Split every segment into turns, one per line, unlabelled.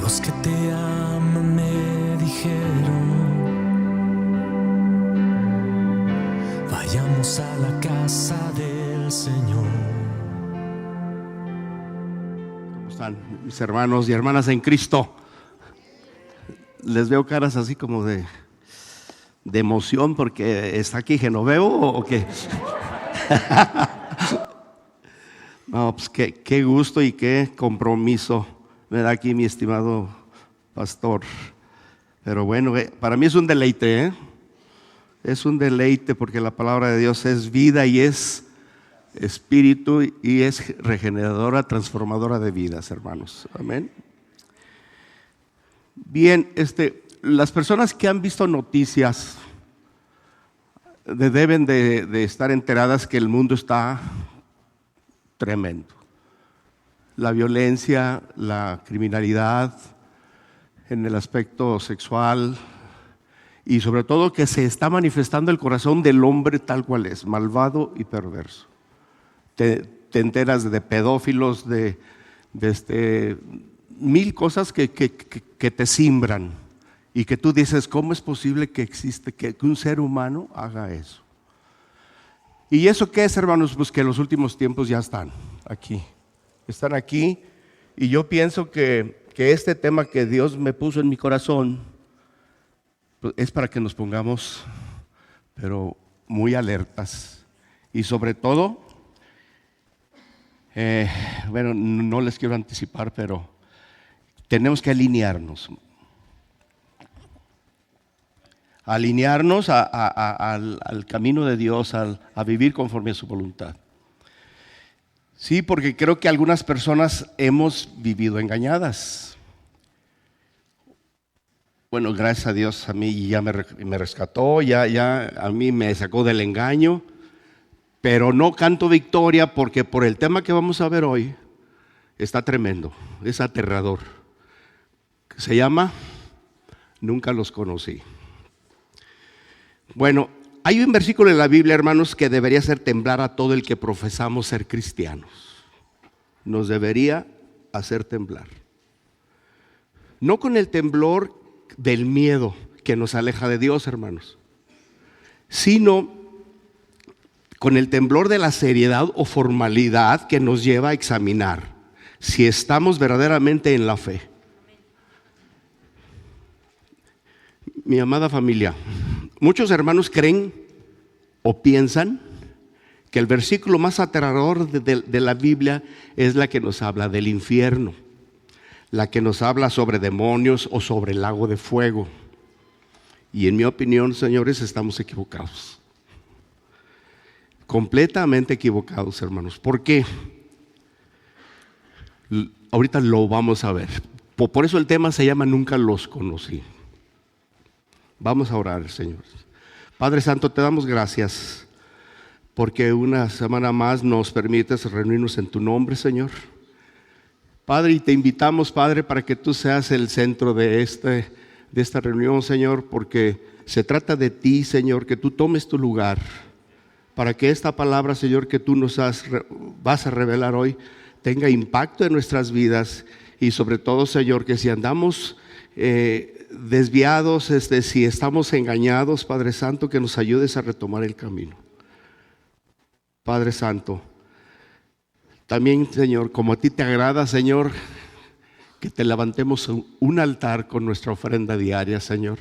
Los que te aman me dijeron, vayamos a la casa del Señor.
¿Cómo están mis hermanos y hermanas en Cristo? Les veo caras así como de emoción porque está aquí Genoveo o qué. No, pues qué gusto y qué compromiso me da aquí mi estimado pastor. Pero bueno, para mí es un deleite, ¿eh? Es un deleite porque la palabra de Dios es vida y es espíritu y es regeneradora, transformadora de vidas, hermanos. Amén. Bien, las personas que han visto noticias deben de estar enteradas que el mundo está tremendo. La violencia, la criminalidad en el aspecto sexual y sobre todo que se está manifestando el corazón del hombre tal cual es, malvado y perverso. Te enteras de pedófilos, de mil cosas que te simbran y que tú dices, ¿cómo es posible que existe, que un ser humano haga eso? ¿Y eso qué es, hermanos? Pues que los últimos tiempos ya están aquí y yo pienso que este tema que Dios me puso en mi corazón pues, es para que nos pongamos pero muy alertas y sobre todo bueno, no les quiero anticipar, pero tenemos que alinearnos al camino de Dios, a vivir conforme a su voluntad. Sí, porque creo que algunas personas hemos vivido engañadas. Bueno, gracias a Dios a mí ya me rescató, ya a mí me sacó del engaño, pero no canto victoria porque por el tema que vamos a ver hoy está tremendo, es aterrador. Se llama Nunca los conocí. Bueno, hay un versículo en la Biblia, hermanos, que debería hacer temblar a todo el que profesamos ser cristianos. Nos debería hacer temblar. No con el temblor del miedo que nos aleja de Dios, hermanos, sino con el temblor de la seriedad o formalidad que nos lleva a examinar si estamos verdaderamente en la fe. Mi amada familia, muchos hermanos creen o piensan que el versículo más aterrador de la Biblia es la que nos habla del infierno, la que nos habla sobre demonios o sobre el lago de fuego. Y en mi opinión, señores, estamos equivocados. Completamente equivocados, hermanos. ¿Por qué? Ahorita lo vamos a ver. Por eso el tema se llama Nunca los conocí. Vamos a orar, Señor. Padre Santo, te damos gracias porque una semana más nos permites reunirnos en tu nombre, Señor. Padre, y te invitamos, Padre, para que tú seas el centro de esta reunión, Señor, porque se trata de ti, Señor, que tú tomes tu lugar, para que esta palabra, Señor, que tú nos vas a revelar hoy, tenga impacto en nuestras vidas y sobre todo, Señor, que si andamos desviados, si estamos engañados, Padre Santo, que nos ayudes a retomar el camino. Padre Santo, también, Señor, como a ti te agrada, Señor, que te levantemos un altar con nuestra ofrenda diaria, Señor.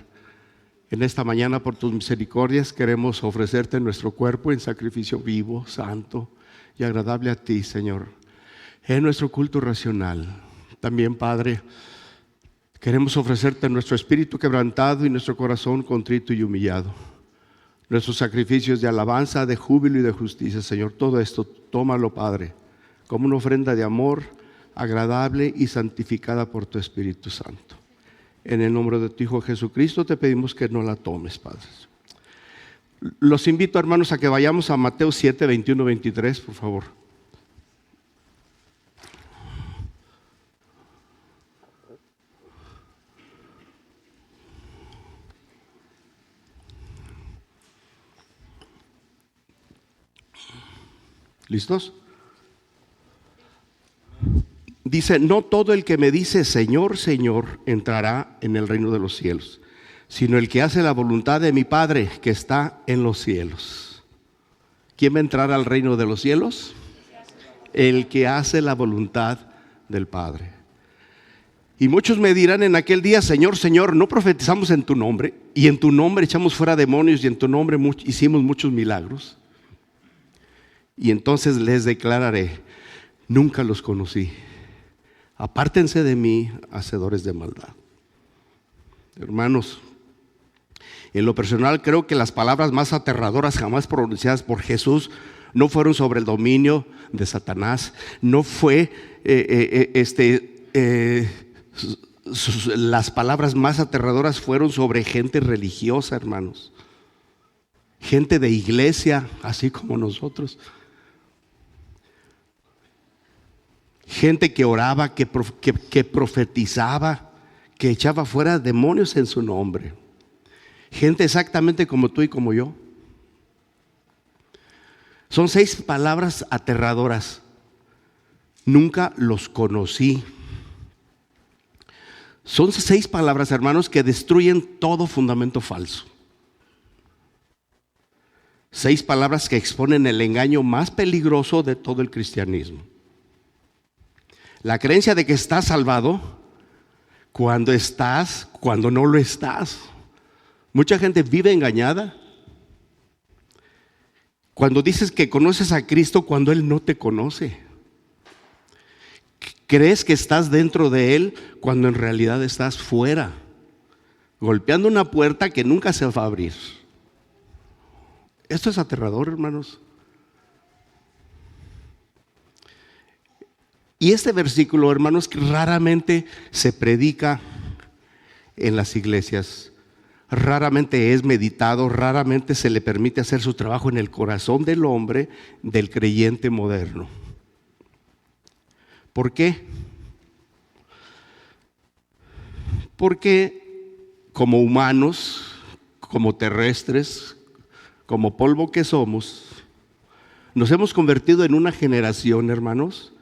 En esta mañana, por tus misericordias, queremos ofrecerte nuestro cuerpo en sacrificio vivo, santo y agradable a ti, Señor, en nuestro culto racional. También, Padre, queremos ofrecerte nuestro espíritu quebrantado y nuestro corazón contrito y humillado. Nuestros sacrificios de alabanza, de júbilo y de justicia, Señor. Todo esto, tómalo, Padre, como una ofrenda de amor agradable y santificada por tu Espíritu Santo. En el nombre de tu Hijo Jesucristo te pedimos que no la tomes, Padre. Los invito, hermanos, a que vayamos a Mateo 7, 21, 23, por favor. ¿Listos? Dice, no todo el que me dice Señor, Señor, entrará en el reino de los cielos, sino el que hace la voluntad de mi Padre que está en los cielos. ¿Quién va a entrar al reino de los cielos? El que hace la voluntad del Padre. Y muchos me dirán en aquel día, Señor, Señor, ¿no profetizamos en tu nombre? Y en tu nombre echamos fuera demonios y en tu nombre hicimos muchos milagros. Y entonces les declararé, nunca los conocí. Apártense de mí, hacedores de maldad. Hermanos, en lo personal creo que las palabras más aterradoras jamás pronunciadas por Jesús no fueron sobre el dominio de Satanás, no fue las palabras más aterradoras fueron sobre gente religiosa, hermanos. Gente de iglesia, así como nosotros. Gente que oraba, que profetizaba, que echaba fuera demonios en su nombre. Gente exactamente como tú y como yo. Son 6 palabras aterradoras. Nunca los conocí. Son 6 palabras, hermanos, que destruyen todo fundamento falso. 6 palabras que exponen el engaño más peligroso de todo el cristianismo. La creencia de que estás salvado cuando no lo estás. Mucha gente vive engañada. Cuando dices que conoces a Cristo cuando Él no te conoce. Crees que estás dentro de Él cuando en realidad estás fuera, golpeando una puerta que nunca se va a abrir. Esto es aterrador, hermanos. Y este versículo, hermanos, que raramente se predica en las iglesias, raramente es meditado, raramente se le permite hacer su trabajo en el corazón del hombre, del creyente moderno. ¿Por qué? Porque como humanos, como terrestres, como polvo que somos, nos hemos convertido en una generación, hermanos,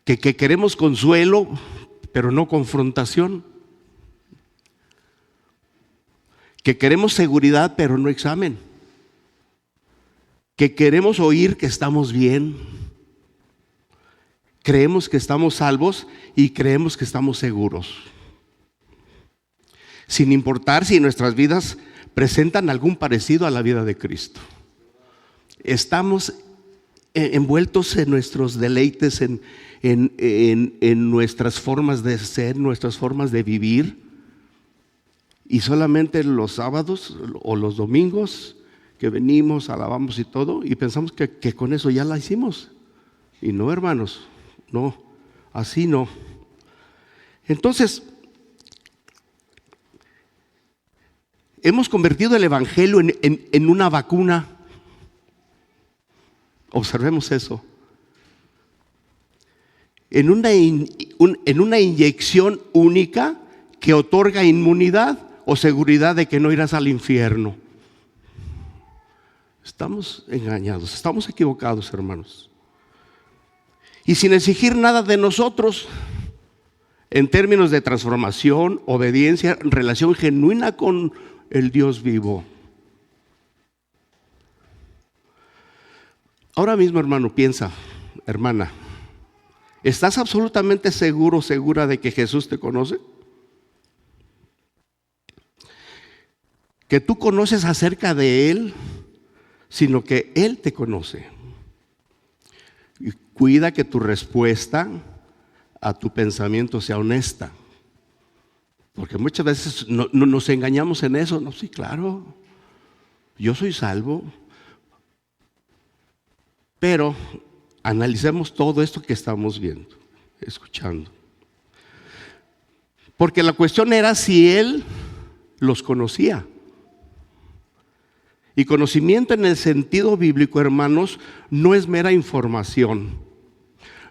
que queremos consuelo, pero no confrontación. Que queremos seguridad, pero no examen. Que queremos oír que estamos bien. Creemos que estamos salvos y creemos que estamos seguros. Sin importar si nuestras vidas presentan algún parecido a la vida de Cristo. Estamos envueltos en nuestros deleites, en nuestras formas de ser, nuestras formas de vivir. Y solamente los sábados o los domingos que venimos, alabamos y todo, y pensamos que con eso ya la hicimos. Y no, hermanos, no, así no. Entonces, hemos convertido el evangelio en una vacuna. Observemos eso. En una inyección única que otorga inmunidad o seguridad de que no irás al infierno. Estamos engañados, estamos equivocados, hermanos. Y sin exigir nada de nosotros en términos de transformación, obediencia, relación genuina con el Dios vivo. Ahora mismo, hermano, piensa, hermana, ¿estás absolutamente seguro, segura de que Jesús te conoce? Que tú conoces acerca de Él, sino que Él te conoce. Y cuida que tu respuesta a tu pensamiento sea honesta. Porque muchas veces no nos engañamos en eso. No, sí, claro, yo soy salvo. Pero analicemos todo esto que estamos viendo, escuchando. Porque la cuestión era si Él los conocía. Y conocimiento en el sentido bíblico, hermanos, no es mera información,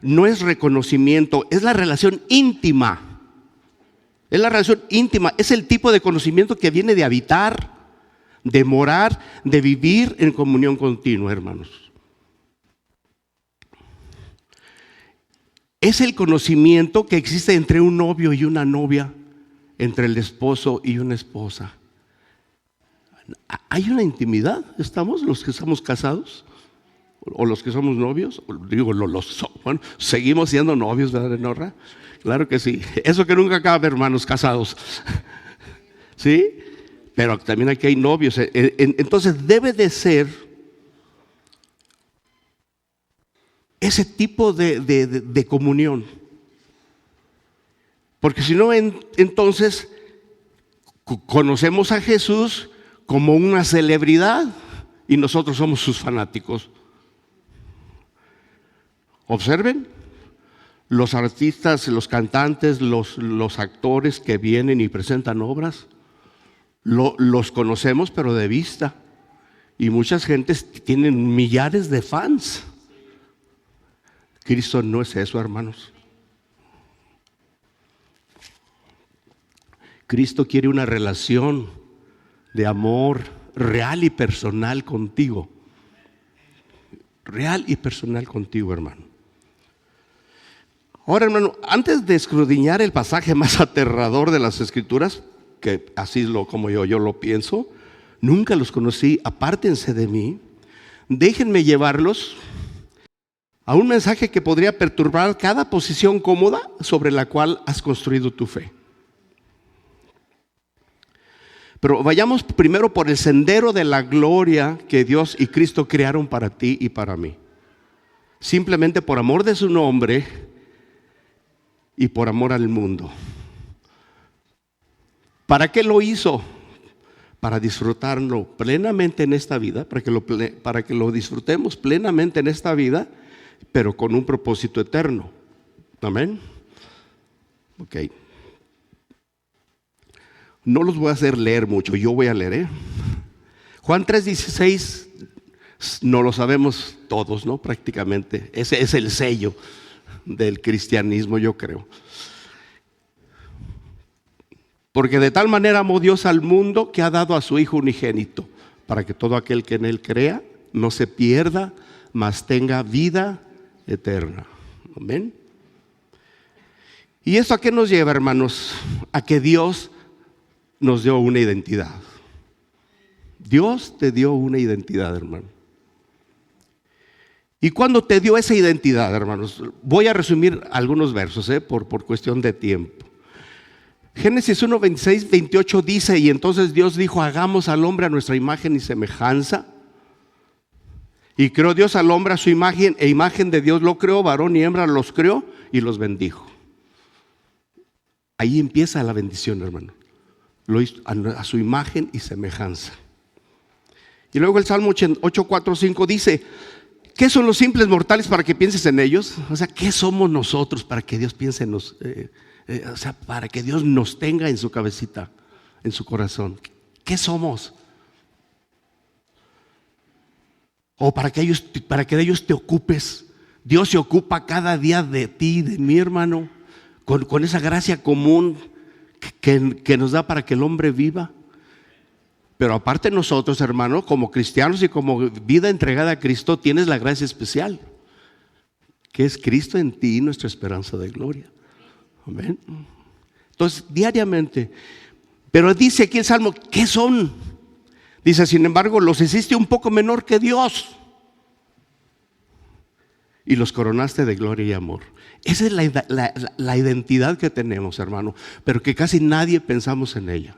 no es reconocimiento, es la relación íntima. Es la relación íntima, es el tipo de conocimiento que viene de habitar, de morar, de vivir en comunión continua, hermanos. es el conocimiento que existe entre un novio y una novia, entre el esposo y una esposa. Hay una intimidad, ¿estamos los que estamos casados? ¿O los que somos novios? Digo, bueno, seguimos siendo novios, ¿verdad, Norra? Claro que sí. Eso que nunca acaba, hermanos casados. ¿Sí? Pero también aquí hay novios. Entonces debe de ser ese tipo de comunión. Porque si no, entonces conocemos a Jesús como una celebridad y nosotros somos sus fanáticos. Observen, los artistas, los cantantes, los actores que vienen y presentan obras, los conocemos pero de vista. Y muchas gentes tienen millares de fans. Cristo no es eso, hermanos. Cristo quiere una relación de amor real y personal contigo. Real y personal contigo, hermano. Ahora, hermano, antes de escudriñar el pasaje más aterrador de las Escrituras, que así es como yo lo pienso, nunca los conocí, apártense de mí, déjenme llevarlos a un mensaje que podría perturbar cada posición cómoda sobre la cual has construido tu fe. Pero vayamos primero por el sendero de la gloria que Dios y Cristo crearon para ti y para mí. Simplemente por amor de su nombre y por amor al mundo. ¿Para qué lo hizo? Para disfrutarlo plenamente en esta vida, para que lo disfrutemos plenamente en esta vida, pero con un propósito eterno. Amén. Ok. No los voy a hacer leer mucho, yo voy a leer. Juan 3:16, no lo sabemos todos, ¿no? Prácticamente. Ese es el sello del cristianismo, yo creo. Porque de tal manera amó Dios al mundo que ha dado a su Hijo unigénito, para que todo aquel que en Él crea no se pierda, mas tenga vida eterna. Amén. ¿Y esto a qué nos lleva, hermanos? A que Dios nos dio una identidad. Dios te dio una identidad, hermano. Y cuando te dio esa identidad, hermanos, voy a resumir algunos versos, por cuestión de tiempo. Génesis 1, 26, 28 dice: y entonces Dios dijo, hagamos al hombre a nuestra imagen y semejanza. Y creó Dios al hombre a su imagen, e imagen de Dios lo creó, varón y hembra los creó y los bendijo. Ahí empieza la bendición, hermano. Lo hizo a su imagen y semejanza. Y luego el Salmo 8, 4, 5 dice: ¿qué son los simples mortales para que pienses en ellos? O sea, ¿qué somos nosotros para que Dios piense en nosotros? O sea, para que Dios nos tenga en su cabecita, en su corazón. ¿Qué somos? O para que de ellos te ocupes. Dios se ocupa cada día de ti, de mi hermano, con esa gracia común que nos da para que el hombre viva. Pero aparte nosotros, hermano, como cristianos y como vida entregada a Cristo, tienes la gracia especial, que es Cristo en ti, nuestra esperanza de gloria. Amén. Entonces, diariamente. Pero dice aquí el Salmo, ¿qué son? Dice, sin embargo, los hiciste un poco menor que Dios y los coronaste de gloria y amor. Esa es la identidad que tenemos, hermano, pero que casi nadie pensamos en ella.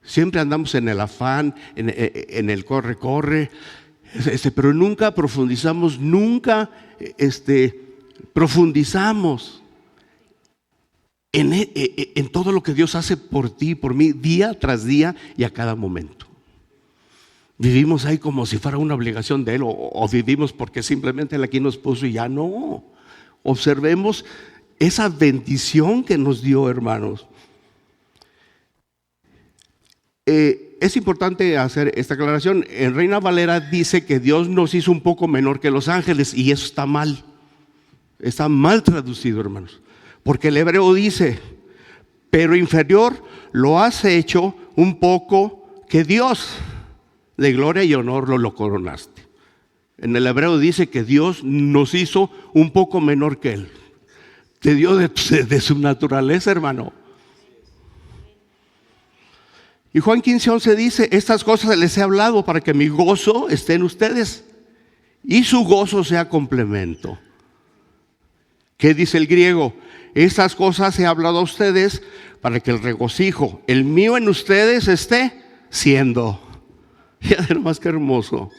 Siempre andamos en el afán, en el corre, pero nunca profundizamos, profundizamos en todo lo que Dios hace por ti, por mí, día tras día y a cada momento. Vivimos ahí como si fuera una obligación de Él, o vivimos porque simplemente Él aquí nos puso y ya no. Observemos esa bendición que nos dio, hermanos. Es importante hacer esta aclaración. En Reina Valera dice que Dios nos hizo un poco menor que los ángeles, y eso está mal. Está mal traducido, hermanos. Porque el hebreo dice, pero inferior lo has hecho un poco que Dios, de gloria y honor lo coronaste. En el hebreo dice que Dios nos hizo un poco menor que Él. te dio de su naturaleza, hermano. Y Juan 15:11 dice: estas cosas les he hablado para que mi gozo esté en ustedes y su gozo sea complemento. ¿Qué dice el griego? Estas cosas he hablado a ustedes para que el regocijo, el mío en ustedes, esté siendo. Fíjate nomás qué hermoso.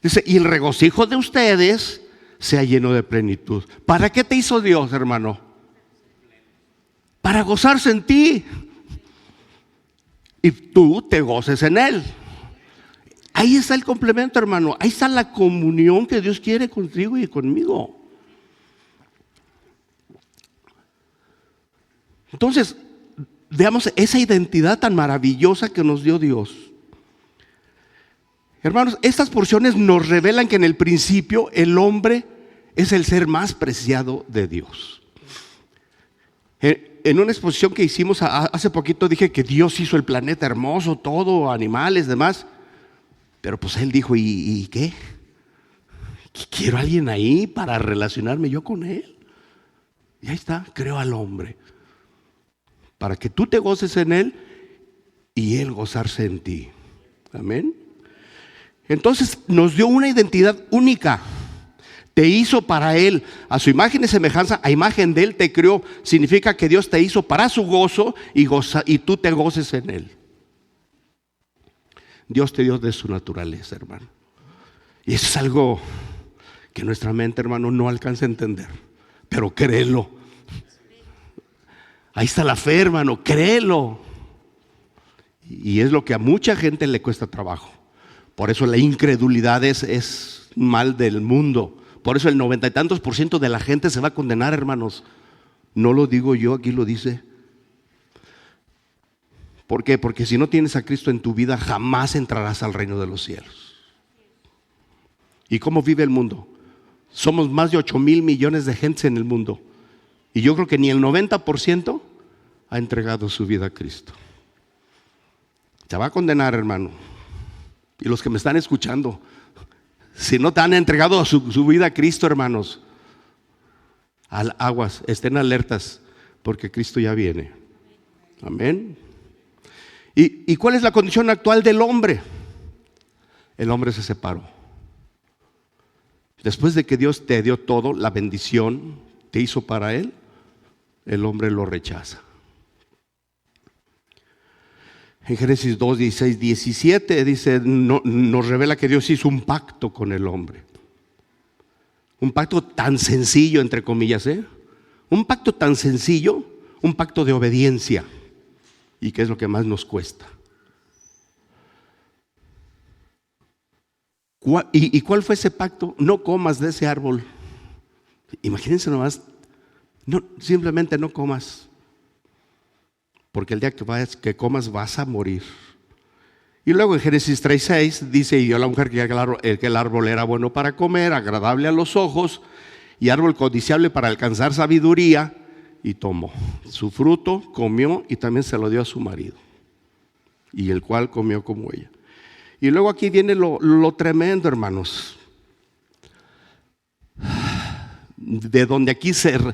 Dice, y el regocijo de ustedes sea lleno de plenitud. ¿Para qué te hizo Dios, hermano? Para gozarse en ti. Y tú te goces en Él. Ahí está el complemento, hermano. Ahí está la comunión que Dios quiere contigo y conmigo. Entonces, veamos esa identidad tan maravillosa que nos dio Dios. Hermanos, estas porciones nos revelan que en el principio el hombre es el ser más preciado de Dios. En una exposición que hicimos hace poquito dije que Dios hizo el planeta hermoso, todo, animales, demás. Pero pues Él dijo, ¿y qué? Quiero a alguien ahí para relacionarme yo con Él. Y ahí está, creó al hombre. Para que tú te goces en Él y Él gozarse en ti. Amén. Entonces nos dio una identidad única. Te hizo para Él, a su imagen y semejanza, a imagen de Él te creó. Significa que Dios te hizo para su gozo y tú te goces en Él. Dios te dio de su naturaleza, hermano. Y eso es algo que nuestra mente, hermano, no alcanza a entender. Pero créelo. Ahí está la fe, hermano, créelo. Y es lo que a mucha gente le cuesta trabajo. Por eso la incredulidad es mal del mundo. Por eso el 90 y tantos % de la gente se va a condenar, hermanos. No lo digo yo, aquí lo dice. ¿Por qué? Porque si no tienes a Cristo en tu vida, jamás entrarás al reino de los cielos. ¿Y cómo vive el mundo? Somos más de 8,000 millones de gente en el mundo. Y yo creo que ni el 90% ha entregado su vida a Cristo. Se va a condenar, hermano. Y los que me están escuchando, si no te han entregado su vida a Cristo, hermanos, aguas, estén alertas, porque Cristo ya viene. Amén. ¿Y cuál es la condición actual del hombre? El hombre se separó. Después de que Dios te dio todo, la bendición, te hizo para Él, el hombre lo rechaza. En Génesis 2, 16, 17 dice, nos revela que Dios hizo un pacto con el hombre. Un pacto tan sencillo, entre comillas, un pacto tan sencillo, un pacto de obediencia. ¿Y qué es lo que más nos cuesta? ¿Y cuál fue ese pacto? No comas de ese árbol. Imagínense nomás, no, simplemente no comas. Porque el día que comas vas a morir. Y luego en Génesis 3:6 dice, y vio la mujer que el árbol era bueno para comer, agradable a los ojos, y árbol codiciable para alcanzar sabiduría, y tomó su fruto, comió y también se lo dio a su marido, y el cual comió como ella. Y luego aquí viene lo tremendo, hermanos, de donde aquí se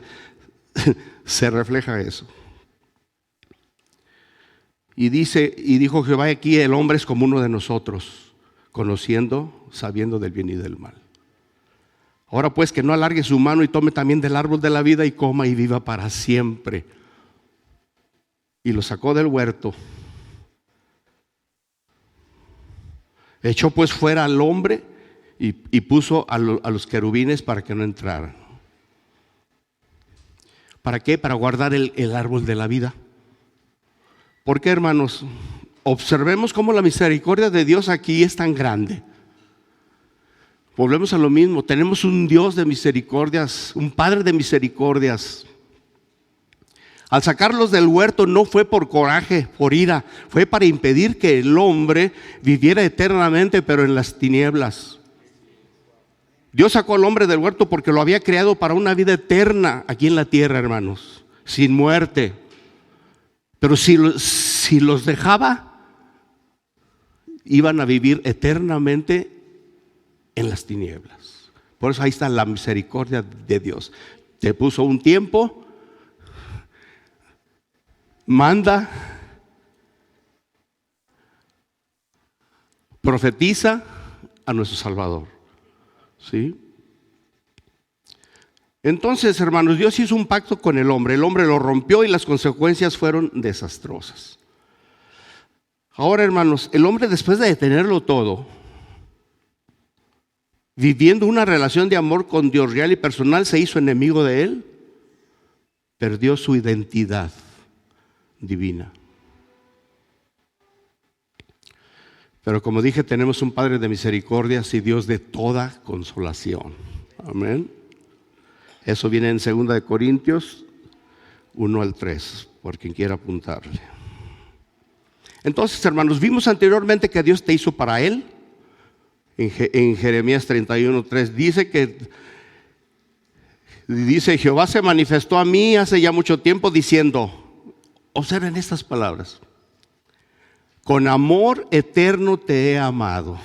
refleja eso. Y dijo Jehová, aquí el hombre es como uno de nosotros, conociendo, sabiendo del bien y del mal. Ahora pues que no alargue su mano y tome también del árbol de la vida y coma y viva para siempre. Y lo sacó del huerto. Echó pues fuera al hombre y puso a los querubines para que no entraran. ¿Para qué? Para guardar el árbol de la vida. ¿Por qué, hermanos? Observemos cómo la misericordia de Dios aquí es tan grande. Volvemos a lo mismo, tenemos un Dios de misericordias, un Padre de misericordias. Al sacarlos del huerto no fue por coraje, por ira, fue para impedir que el hombre viviera eternamente, pero en las tinieblas. Dios sacó al hombre del huerto porque lo había creado para una vida eterna aquí en la tierra, hermanos, sin muerte. Pero si los dejaba, iban a vivir eternamente en las tinieblas. Por eso ahí está la misericordia de Dios. te puso un tiempo, manda, profetiza a nuestro Salvador. ¿Sí? Entonces, hermanos, Dios hizo un pacto con el hombre lo rompió y las consecuencias fueron desastrosas. Ahora, hermanos, el hombre, después de tenerlo todo, viviendo una relación de amor con Dios real y personal, se hizo enemigo de Él, perdió su identidad divina. Pero como dije, tenemos un Padre de misericordias y Dios de toda consolación. Amén. Eso viene en 2 Corintios 1 al 3, por quien quiera apuntarle. Entonces, hermanos, vimos anteriormente que Dios te hizo para Él. En Jeremías 31:3 dice, Jehová se manifestó a mí hace ya mucho tiempo diciendo, observen estas palabras, con amor eterno te he amado.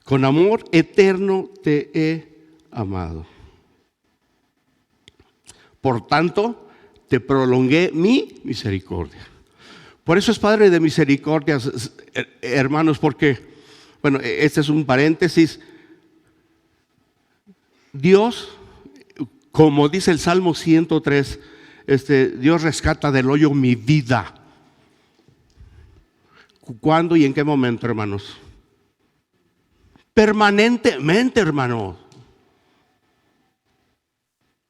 Con amor eterno te he amado. Por tanto, te prolongué mi misericordia. Por eso es Padre de misericordias, hermanos, porque, bueno, este es un paréntesis. Dios, como dice el Salmo 103, Dios rescata del hoyo mi vida. ¿Cuándo y en qué momento, hermanos? Permanentemente, hermano.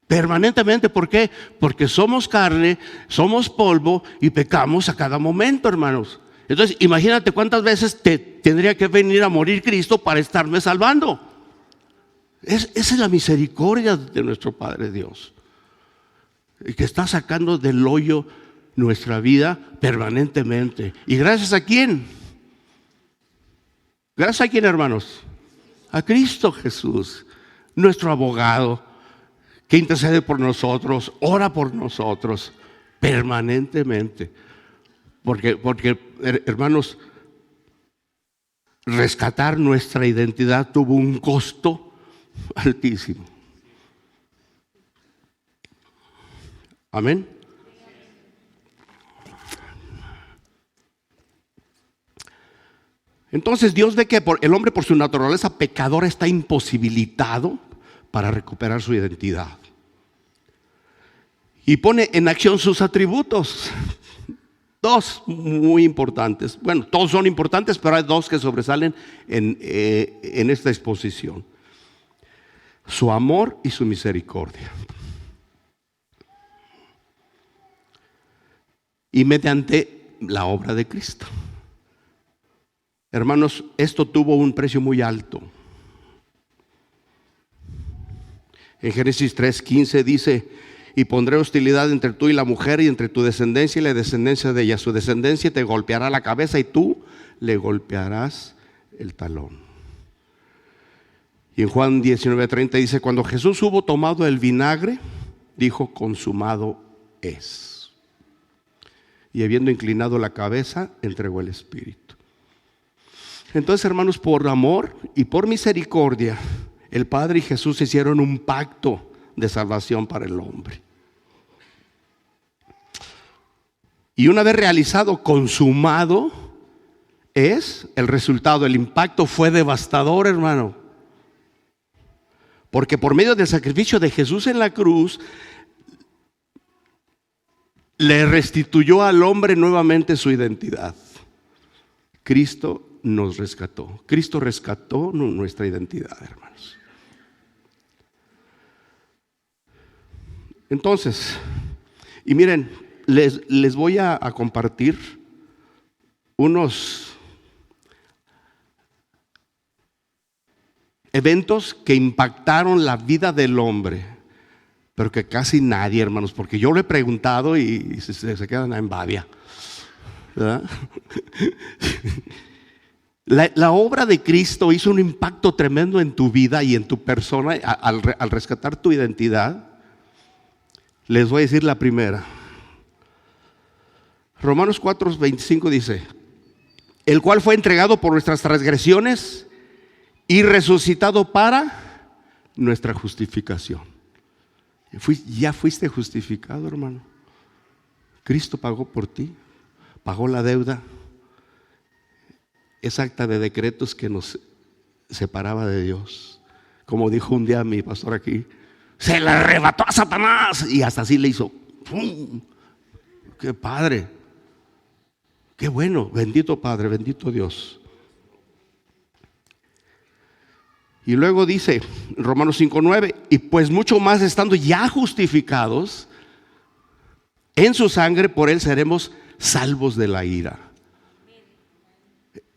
Permanentemente, ¿por qué? Porque somos carne, somos polvo y pecamos a cada momento, hermanos. Entonces, imagínate cuántas veces tendría que venir a morir Cristo para estarme salvando. Esa es la misericordia de nuestro Padre Dios, que está sacando del hoyo nuestra vida permanentemente. ¿Y gracias a quién? ¿Gracias a quién, hermanos? A Cristo Jesús, nuestro abogado, que intercede por nosotros, ora por nosotros permanentemente. Porque, hermanos, rescatar nuestra identidad tuvo un costo altísimo. Amén. Entonces Dios ve que el hombre por su naturaleza pecadora está imposibilitado para recuperar su identidad. Y pone en acción sus atributos. Dos muy importantes. Bueno, todos son importantes, pero hay dos que sobresalen en esta exposición. Su amor y su misericordia. Y mediante la obra de Cristo. Hermanos, esto tuvo un precio muy alto. En Génesis 3:15 dice, y pondré hostilidad entre tú y la mujer y entre tu descendencia y la descendencia de ella. Su descendencia te golpeará la cabeza y tú le golpearás el talón. Y en Juan 19:30 dice, cuando Jesús hubo tomado el vinagre, dijo, consumado es. Y habiendo inclinado la cabeza, entregó el espíritu. Entonces, hermanos, por amor y por misericordia, el Padre y Jesús hicieron un pacto de salvación para el hombre. Y una vez realizado, consumado, es el resultado. El impacto fue devastador, hermano. Porque por medio del sacrificio de Jesús en la cruz, le restituyó al hombre nuevamente su identidad. Cristo nos rescató. Cristo rescató nuestra identidad, hermanos. Entonces, y miren, les voy a compartir unos eventos que impactaron la vida del hombre, pero que casi nadie, hermanos, porque yo lo he preguntado y se quedan en babia, ¿verdad? La obra de Cristo hizo un impacto tremendo en tu vida y en tu persona al rescatar tu identidad. Les voy a decir la primera. Romanos 4:25 dice, el cual fue entregado por nuestras transgresiones y resucitado para nuestra justificación. Ya fuiste justificado, hermano. Cristo pagó por ti, pagó la deuda, esa acta de decretos que nos separaba de Dios. Como dijo un día mi pastor aquí, se le arrebató a Satanás, y hasta así le hizo. ¡Pum! ¡Qué padre! ¡Qué bueno! Bendito Padre, bendito Dios. Y luego dice Romanos 5:9, y pues mucho más estando ya justificados en su sangre, por él seremos salvos de la ira.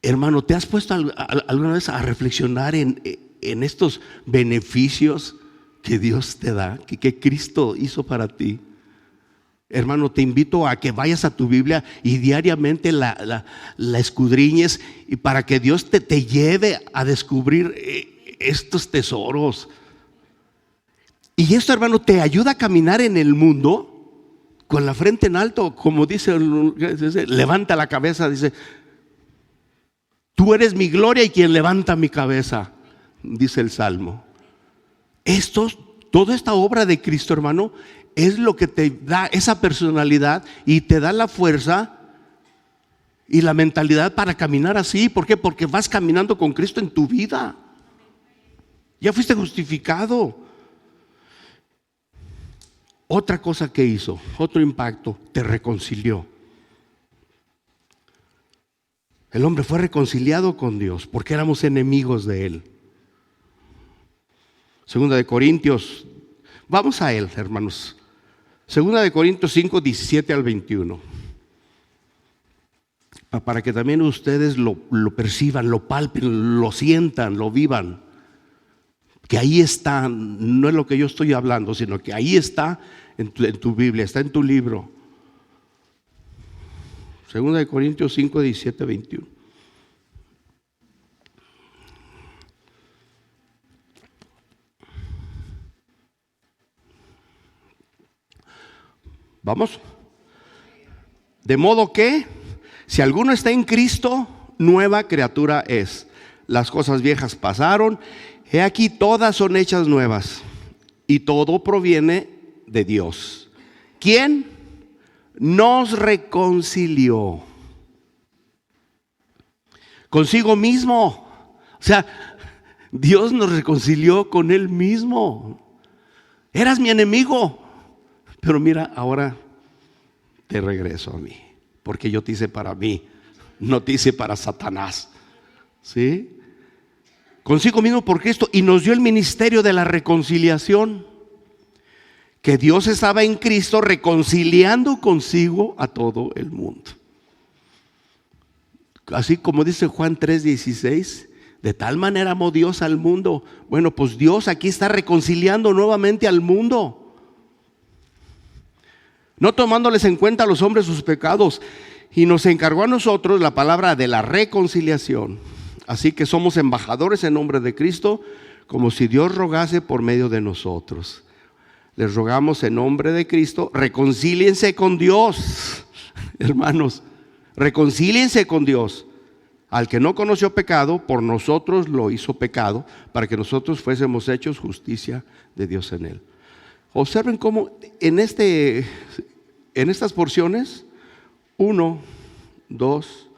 Hermano, ¿te has puesto alguna vez a reflexionar en estos beneficios que Dios te da, que Cristo hizo para ti? Hermano, te invito a que vayas a tu Biblia y diariamente la escudriñes, y para que Dios te lleve a descubrir estos tesoros. Y esto, hermano, te ayuda a caminar en el mundo con la frente en alto, como dice, levanta la cabeza, dice, tú eres mi gloria y quien levanta mi cabeza, dice el Salmo. Toda esta obra de Cristo, hermano, es lo que te da esa personalidad y te da la fuerza y la mentalidad para caminar así. ¿Por qué? Porque vas caminando con Cristo en tu vida. Ya fuiste justificado. Otra cosa que hizo, otro impacto, te reconcilió. El hombre fue reconciliado con Dios porque éramos enemigos de Él. Segunda de Corintios, vamos a Él, hermanos. Segunda de Corintios 5, 17 al 21. Para que también ustedes lo perciban, lo palpen, lo sientan, lo vivan. Que ahí está, no es lo que yo estoy hablando, sino que ahí está en tu Biblia, está en tu libro. Segunda de Corintios 5, 17, 21. Vamos. De modo que, si alguno está en Cristo, nueva criatura es. Las cosas viejas pasaron, he aquí todas son hechas nuevas, y todo proviene de Dios, quien nos reconcilió consigo mismo. O sea, Dios nos reconcilió con Él mismo. Eras mi enemigo, pero mira, ahora te regreso a mí, porque yo te hice para mí, no te hice para Satanás. ¿Sí? Consigo mismo por Cristo, y nos dio el ministerio de la reconciliación, que Dios estaba en Cristo reconciliando consigo a todo el mundo. Así como dice Juan 3:16, de tal manera amó Dios al mundo. Bueno, pues Dios aquí está reconciliando nuevamente al mundo, no tomándoles en cuenta a los hombres sus pecados, y nos encargó a nosotros la palabra de la reconciliación. Así que somos embajadores en nombre de Cristo, como si Dios rogase por medio de nosotros. Les rogamos en nombre de Cristo, reconcíliense con Dios. Hermanos, reconcíliense con Dios. Al que no conoció pecado, por nosotros lo hizo pecado, para que nosotros fuésemos hechos justicia de Dios en él. Observen cómo en estas porciones, 1, 2,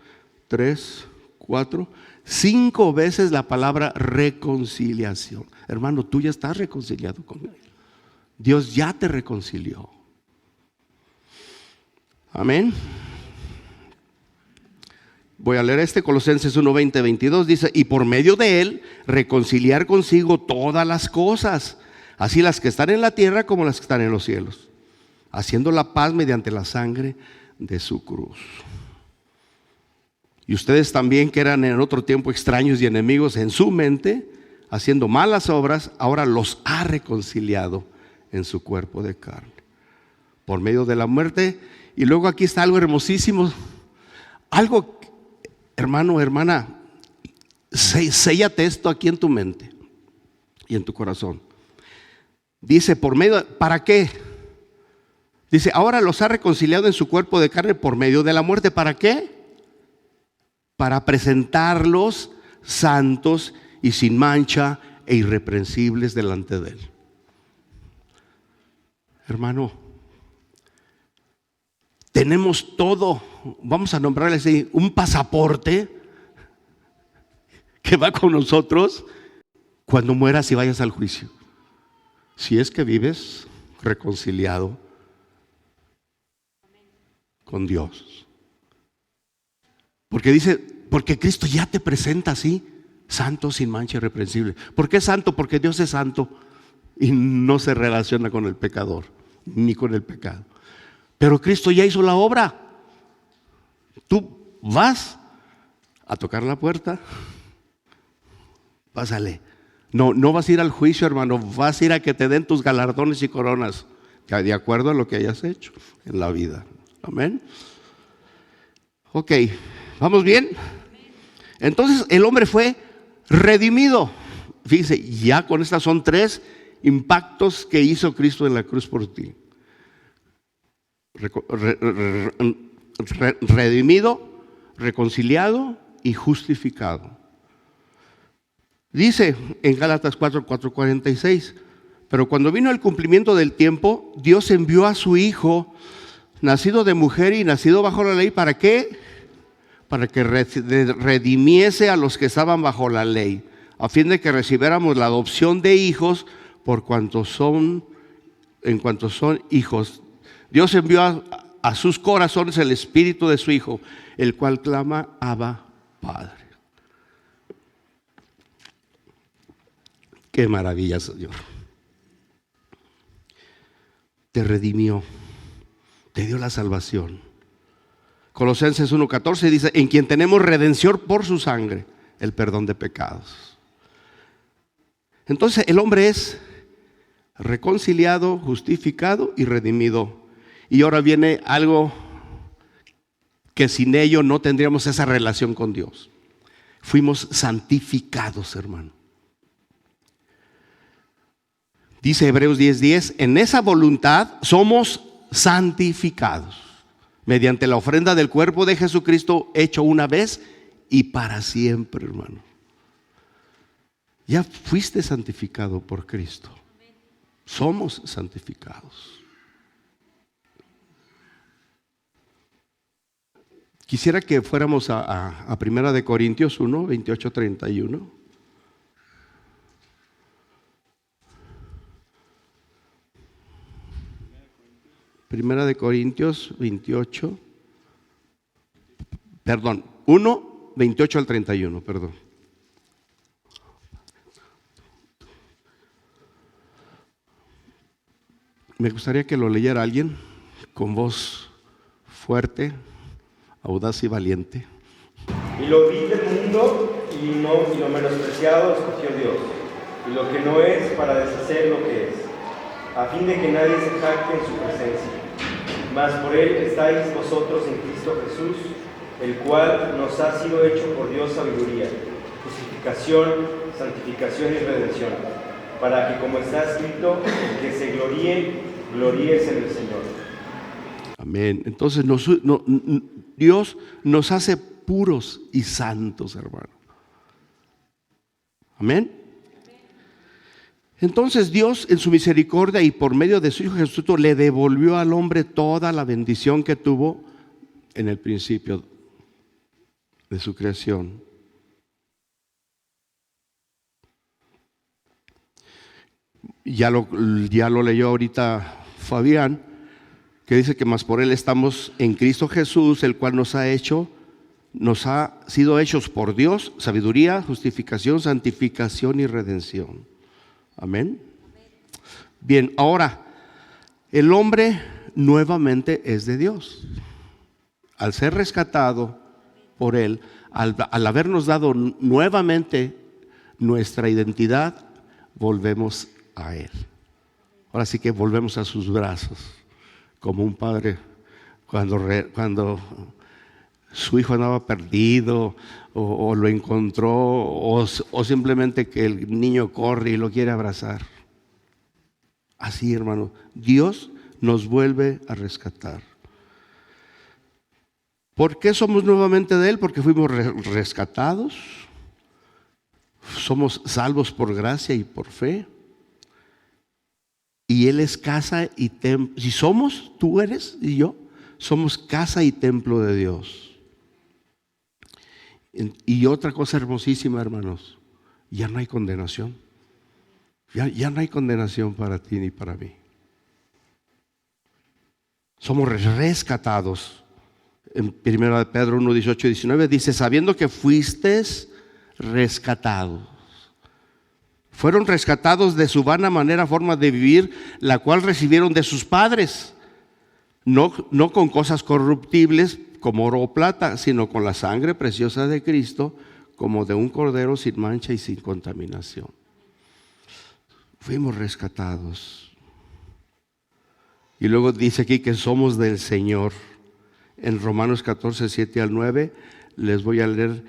3, 4, 5 veces la palabra reconciliación. Hermano, tú ya estás reconciliado con Él. Dios ya te reconcilió. Amén. Voy a leer Colosenses 1, 20, 22. Dice, y por medio de Él reconciliar consigo todas las cosas, así las que están en la tierra como las que están en los cielos, haciendo la paz mediante la sangre de su cruz. Y ustedes también, que eran en otro tiempo extraños y enemigos en su mente, haciendo malas obras, ahora los ha reconciliado en su cuerpo de carne, por medio de la muerte. Y luego aquí está algo hermosísimo, algo, hermano, hermana, séllate esto aquí en tu mente y en tu corazón. Dice, por medio, ¿para qué? Dice, ahora los ha reconciliado en su cuerpo de carne por medio de la muerte. ¿Para qué? para presentarlos santos y sin mancha e irreprensibles delante de Él. Hermano, tenemos todo, vamos a nombrarle así, un pasaporte que va con nosotros cuando mueras y vayas al juicio. Si es que vives reconciliado con Dios. Porque dice, porque Cristo ya te presenta así, santo, sin mancha, irreprensible. ¿Por qué santo? Porque Dios es santo y no se relaciona con el pecador, ni con el pecado. Pero Cristo ya hizo la obra. Tú vas a tocar la puerta, pásale. No vas a ir al juicio, hermano, vas a ir a que te den tus galardones y coronas, de acuerdo a lo que hayas hecho en la vida. Amén. Ok, ¿vamos bien? Entonces el hombre fue redimido. Fíjense, ya con estas son 3 impactos que hizo Cristo en la cruz por ti. Redimido, reconciliado y justificado. Dice en Gálatas 4:46, pero cuando vino el cumplimiento del tiempo, Dios envió a su Hijo, nacido de mujer y nacido bajo la ley. ¿Para qué? Para que redimiese a los que estaban bajo la ley, a fin de que recibiéramos la adopción de hijos en cuanto son hijos. Dios envió a sus corazones el espíritu de su Hijo, el cual clama, Abba, Padre. Qué maravilla, Señor. Te redimió, te dio la salvación. Colosenses 1:14 dice, en quien tenemos redención por su sangre, el perdón de pecados. Entonces el hombre es reconciliado, justificado y redimido. Y ahora viene algo que sin ello no tendríamos esa relación con Dios. Fuimos santificados, hermano. Dice Hebreos 10:10, en esa voluntad somos santificados mediante la ofrenda del cuerpo de Jesucristo hecho una vez y para siempre, hermano. Ya fuiste santificado por Cristo. Somos santificados. Quisiera que fuéramos a 1 de Corintios 1, 28-31. Primera de Corintios 1, 28 al 31, perdón. Me gustaría que lo leyera alguien con voz fuerte, audaz y valiente.
Y lo vil del mundo y lo menospreciado escogió Dios, y lo que no es para deshacer lo que es, a fin de que nadie se jacte en su presencia. Mas por él estáis vosotros en Cristo Jesús, el cual nos ha sido hecho por Dios sabiduría, justificación, santificación y redención, para que, como está escrito, el que se gloríes en el Señor.
Amén. Entonces Dios nos hace puros y santos, hermano. Amén. Entonces Dios en su misericordia y por medio de su Hijo Jesucristo le devolvió al hombre toda la bendición que tuvo en el principio de su creación. Ya lo leyó ahorita Fabián, que dice que más por él estamos en Cristo Jesús, el cual nos ha sido hechos por Dios sabiduría, justificación, santificación y redención. Amén. Bien, ahora el hombre nuevamente es de Dios. Al ser rescatado por él, al habernos dado nuevamente nuestra identidad, volvemos a él. Ahora sí que volvemos a sus brazos, como un padre cuando su hijo andaba perdido o lo encontró o simplemente que el niño corre y lo quiere abrazar. Así, hermano, Dios nos vuelve a rescatar. ¿Por qué somos nuevamente de Él? Porque fuimos rescatados. Somos salvos por gracia y por fe. Y Él es casa y templo. Si somos, tú eres y yo, somos casa y templo de Dios. Y otra cosa hermosísima, hermanos, ya no hay condenación. Ya no hay condenación para ti ni para mí. Somos rescatados. En 1 Pedro 1, 18 y 19 dice, sabiendo que fuisteis rescatados. Fueron rescatados de su vana forma de vivir, la cual recibieron de sus padres. No con cosas corruptibles como oro o plata, sino con la sangre preciosa de Cristo, como de un cordero sin mancha y sin contaminación. Fuimos rescatados. Y luego dice aquí que somos del Señor. En Romanos 14, 7 al 9, les voy a leer.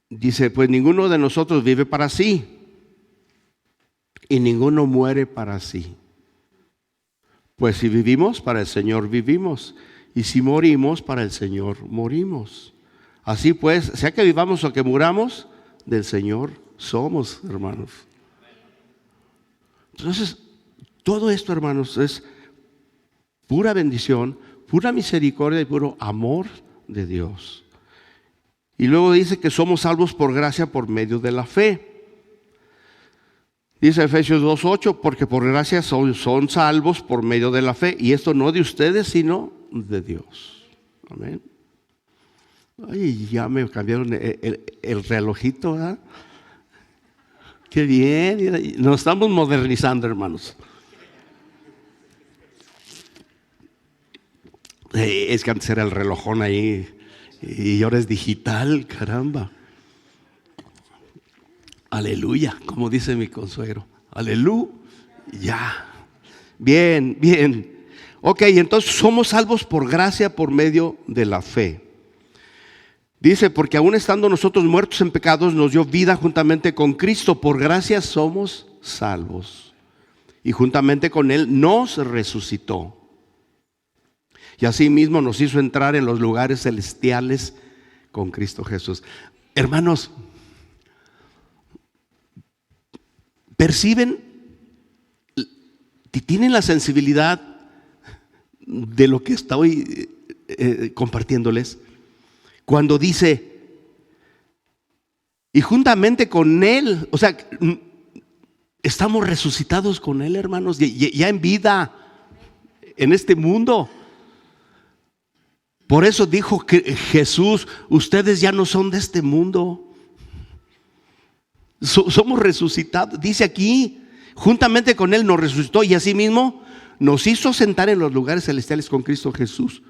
Dice, pues ninguno de nosotros vive para sí, y ninguno muere para sí. Pues si vivimos, para el Señor vivimos, y si morimos, para el Señor morimos. Así pues, sea que vivamos o que muramos, del Señor somos, hermanos. Entonces, todo esto, hermanos, es pura bendición, pura misericordia y puro amor de Dios. Y luego dice que somos salvos por gracia por medio de la fe. Dice Efesios 2:8, porque por gracia son salvos por medio de la fe. Y esto no de ustedes, sino de Dios. Amén. Ay, ya me cambiaron el relojito, ¿verdad? Qué bien, nos estamos modernizando, hermanos. Es que antes era el relojón ahí y ahora es digital, caramba. Aleluya, como dice mi consuegro. Aleluya. Bien, bien. Ok, entonces somos salvos por gracia por medio de la fe. Dice, porque aún estando nosotros muertos en pecados, nos dio vida juntamente con Cristo. Por gracia somos salvos. Y juntamente con Él nos resucitó. Y asimismo nos hizo entrar en los lugares celestiales con Cristo Jesús. Hermanos, ¿perciben? ¿Tienen la sensibilidad de lo que estoy compartiéndoles? Cuando dice, y juntamente con Él, o sea, estamos resucitados con Él, hermanos, ya en vida, en este mundo. Por eso dijo que Jesús, ustedes ya no son de este mundo. Somos resucitados, dice aquí, juntamente con Él nos resucitó y asimismo nos hizo sentar en los lugares celestiales con Cristo Jesús.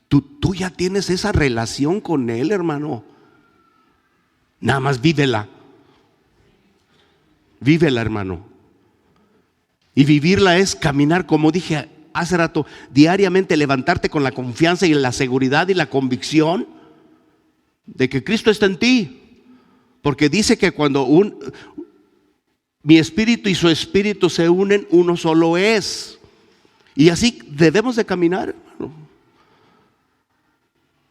Tú ya tienes esa relación con Él, hermano. Nada más vívela. Vívela, hermano. Y vivirla es caminar, como dije hace rato, diariamente levantarte con la confianza y la seguridad y la convicción de que Cristo está en ti. Porque dice que cuando mi espíritu y su espíritu se unen, uno solo es. Y así debemos de caminar, hermano.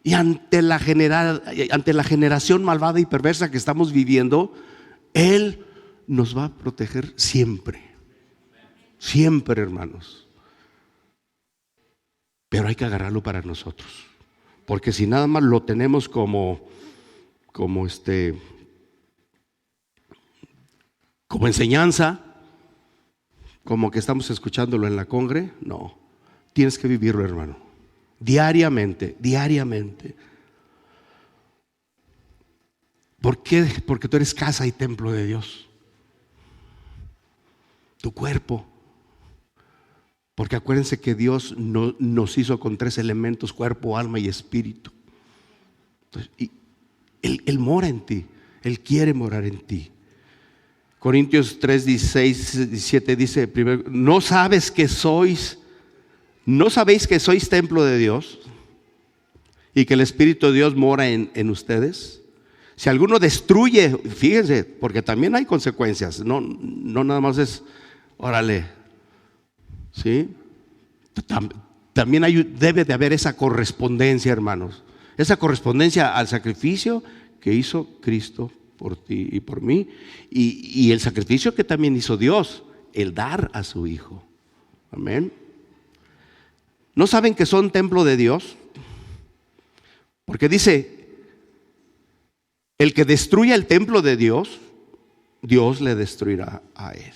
Y ante la generación malvada y perversa que estamos viviendo, Él nos va a proteger siempre. Siempre, hermanos. Pero hay que agarrarlo para nosotros. Porque si nada más lo tenemos como enseñanza, como que estamos escuchándolo en la congre, no. Tienes que vivirlo, hermano. Diariamente. ¿Por qué? Porque tú eres casa y templo de Dios. Tu cuerpo. Porque acuérdense que Dios nos hizo con 3 elementos: cuerpo, alma y espíritu. Entonces, Él mora en ti. Él quiere morar en ti. Corintios 3, 16, 17 dice primero, ¿no sabéis que sois templo de Dios y que el Espíritu de Dios mora en ustedes? Si alguno destruye, fíjense, porque también hay consecuencias, no nada más es, órale, ¿sí? También debe de haber esa correspondencia, hermanos. esa correspondencia al sacrificio que hizo Cristo por ti y por mí, y el sacrificio que también hizo Dios, el dar a su Hijo. Amén. ¿No saben que son templo de Dios? Porque dice, el que destruya el templo de Dios, Dios le destruirá a él.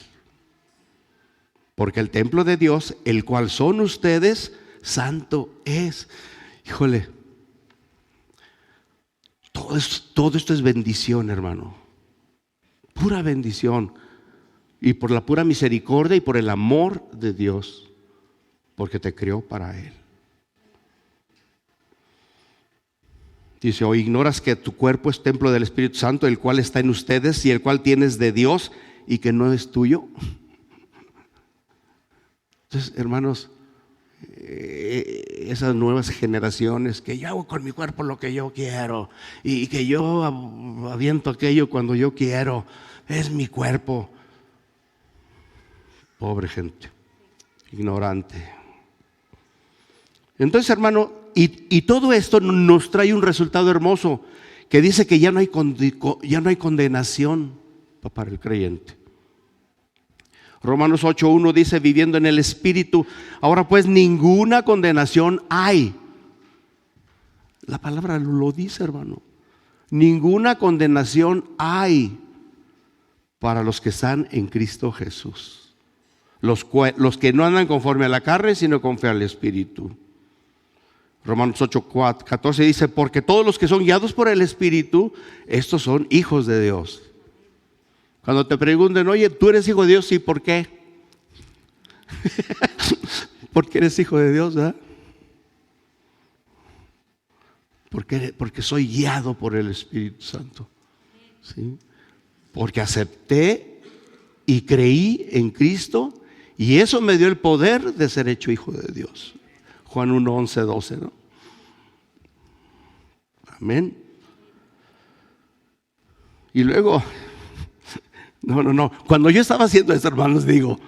Porque el templo de Dios, el cual son ustedes, santo es. Híjole, todo esto es bendición, hermano. Pura bendición. Y por la pura misericordia y por el amor de Dios, porque te creó para Él. Dice, ¿o ignoras que tu cuerpo es templo del Espíritu Santo, el cual está en ustedes y el cual tienes de Dios y que no es tuyo? Entonces, hermanos, esas nuevas generaciones que yo hago con mi cuerpo lo que yo quiero y que yo aviento aquello cuando yo quiero, es mi cuerpo. Pobre gente, ignorante. Entonces, hermano, y todo esto nos trae un resultado hermoso, que dice que ya no hay condenación para el creyente. Romanos 8:1 dice, viviendo en el Espíritu, ahora pues ninguna condenación hay. La palabra lo dice, hermano. Ninguna condenación hay para los que están en Cristo Jesús. Los que no andan conforme a la carne, sino conforme al Espíritu. Romanos 8:14 dice, porque todos los que son guiados por el Espíritu, estos son hijos de Dios. Cuando te pregunten, oye, ¿tú eres hijo de Dios? Sí, ¿por qué? Porque eres hijo de Dios, ¿verdad? Porque soy guiado por el Espíritu Santo. ¿Sí? Porque acepté y creí en Cristo y eso me dio el poder de ser hecho hijo de Dios. Juan 1:11-12, ¿no? Amén. Y luego, no. Cuando yo estaba haciendo esto, hermanos, digo,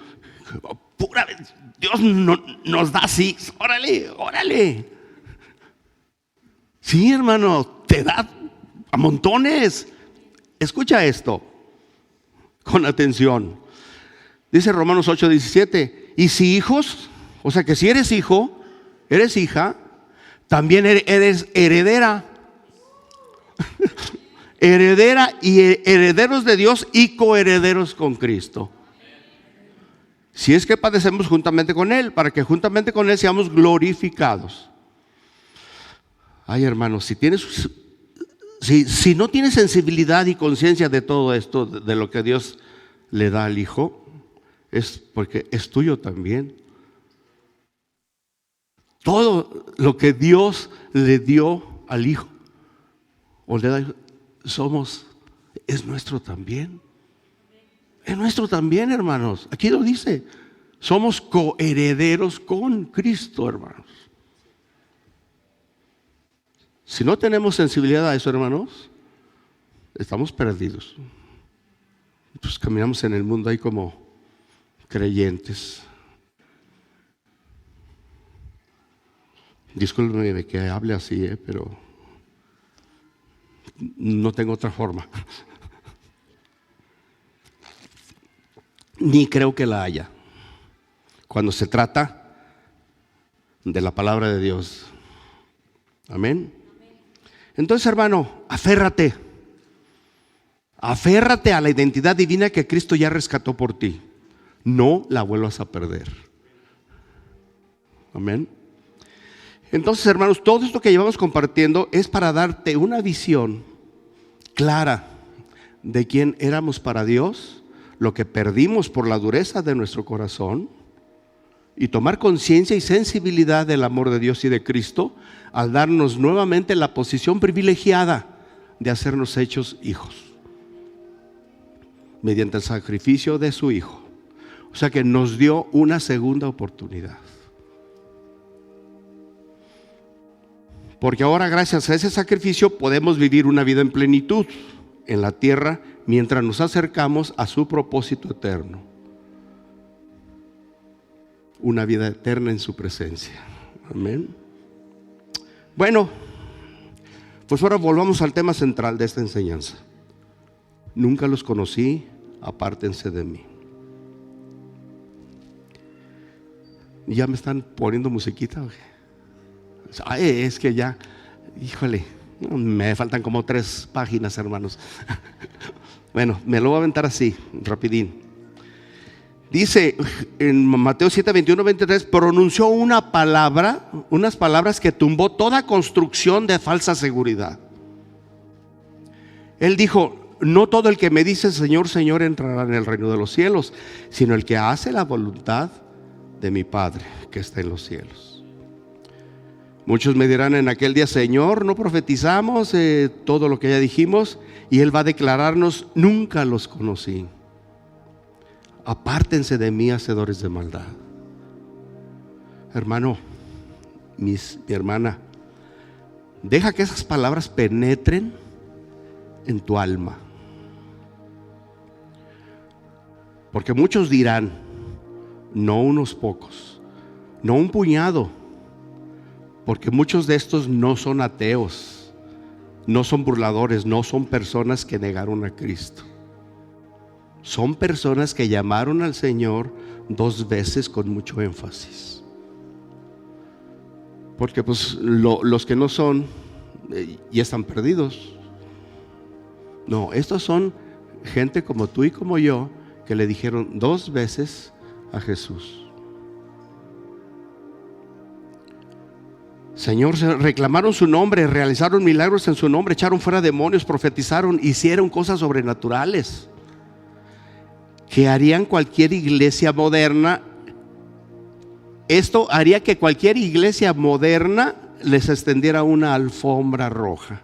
pura vez, Dios nos da así, órale. Sí, hermano, te da a montones. Escucha esto con atención. Dice Romanos 8:17, y si hijos, o sea que si eres hijo, eres hija, también eres heredera. Heredera y herederos de Dios y coherederos con Cristo. Si es que padecemos juntamente con Él, para que juntamente con Él seamos glorificados. Ay, hermanos, si no tienes sensibilidad y conciencia de todo esto, de lo que Dios le da al Hijo, es porque es tuyo también. Todo lo que Dios le dio al Hijo, o le da, es nuestro también. Es nuestro también, hermanos. Aquí lo dice. Somos coherederos con Cristo, hermanos. Si no tenemos sensibilidad a eso, hermanos, estamos perdidos. Pues caminamos en el mundo ahí como creyentes. Discúlpeme que hable así, pero no tengo otra forma. Ni creo que la haya. Cuando se trata de la palabra de Dios. Amén. Entonces, hermano, aférrate a la identidad divina que Cristo ya rescató por ti. No la vuelvas a perder. Amén. Entonces, hermanos, todo esto que llevamos compartiendo es para darte una visión clara de quién éramos para Dios, lo que perdimos por la dureza de nuestro corazón, y tomar conciencia y sensibilidad del amor de Dios y de Cristo al darnos nuevamente la posición privilegiada de hacernos hechos hijos mediante el sacrificio de su Hijo. O sea que nos dio una segunda oportunidad. Porque ahora, gracias a ese sacrificio, podemos vivir una vida en plenitud en la tierra mientras nos acercamos a su propósito eterno. Una vida eterna en su presencia. Amén. Bueno, Pues ahora volvamos al tema central de esta enseñanza. Nunca los conocí, apártense de mí. Ya me están poniendo musiquita. Ay, es que ya, híjole, me faltan como 3 páginas, hermanos. Bueno, me lo voy a aventar así, rapidín. Dice en Mateo 7, 21, 23, pronunció unas palabras que tumbó toda construcción de falsa seguridad. Él dijo: no todo el que me dice Señor, Señor entrará en el reino de los cielos, sino el que hace la voluntad de mi Padre que está en los cielos. Muchos me dirán en aquel día: Señor, no profetizamos todo lo que ya dijimos. Y Él va a declararnos: nunca los conocí. Apártense de mí, hacedores de maldad. Hermano, mi hermana, deja que esas palabras penetren en tu alma. Porque muchos dirán, no unos pocos, no un puñado, porque muchos de estos no son ateos, no son burladores, no son personas que negaron a Cristo. Son personas que llamaron al Señor 2 veces con mucho énfasis. Porque pues los que no son ya están perdidos. No, estos son gente como tú y como yo, que le dijeron 2 veces a Jesús: Señor, reclamaron su nombre, realizaron milagros en su nombre, echaron fuera demonios, profetizaron, hicieron cosas sobrenaturales que harían cualquier iglesia moderna. Esto haría que cualquier iglesia moderna les extendiera una alfombra roja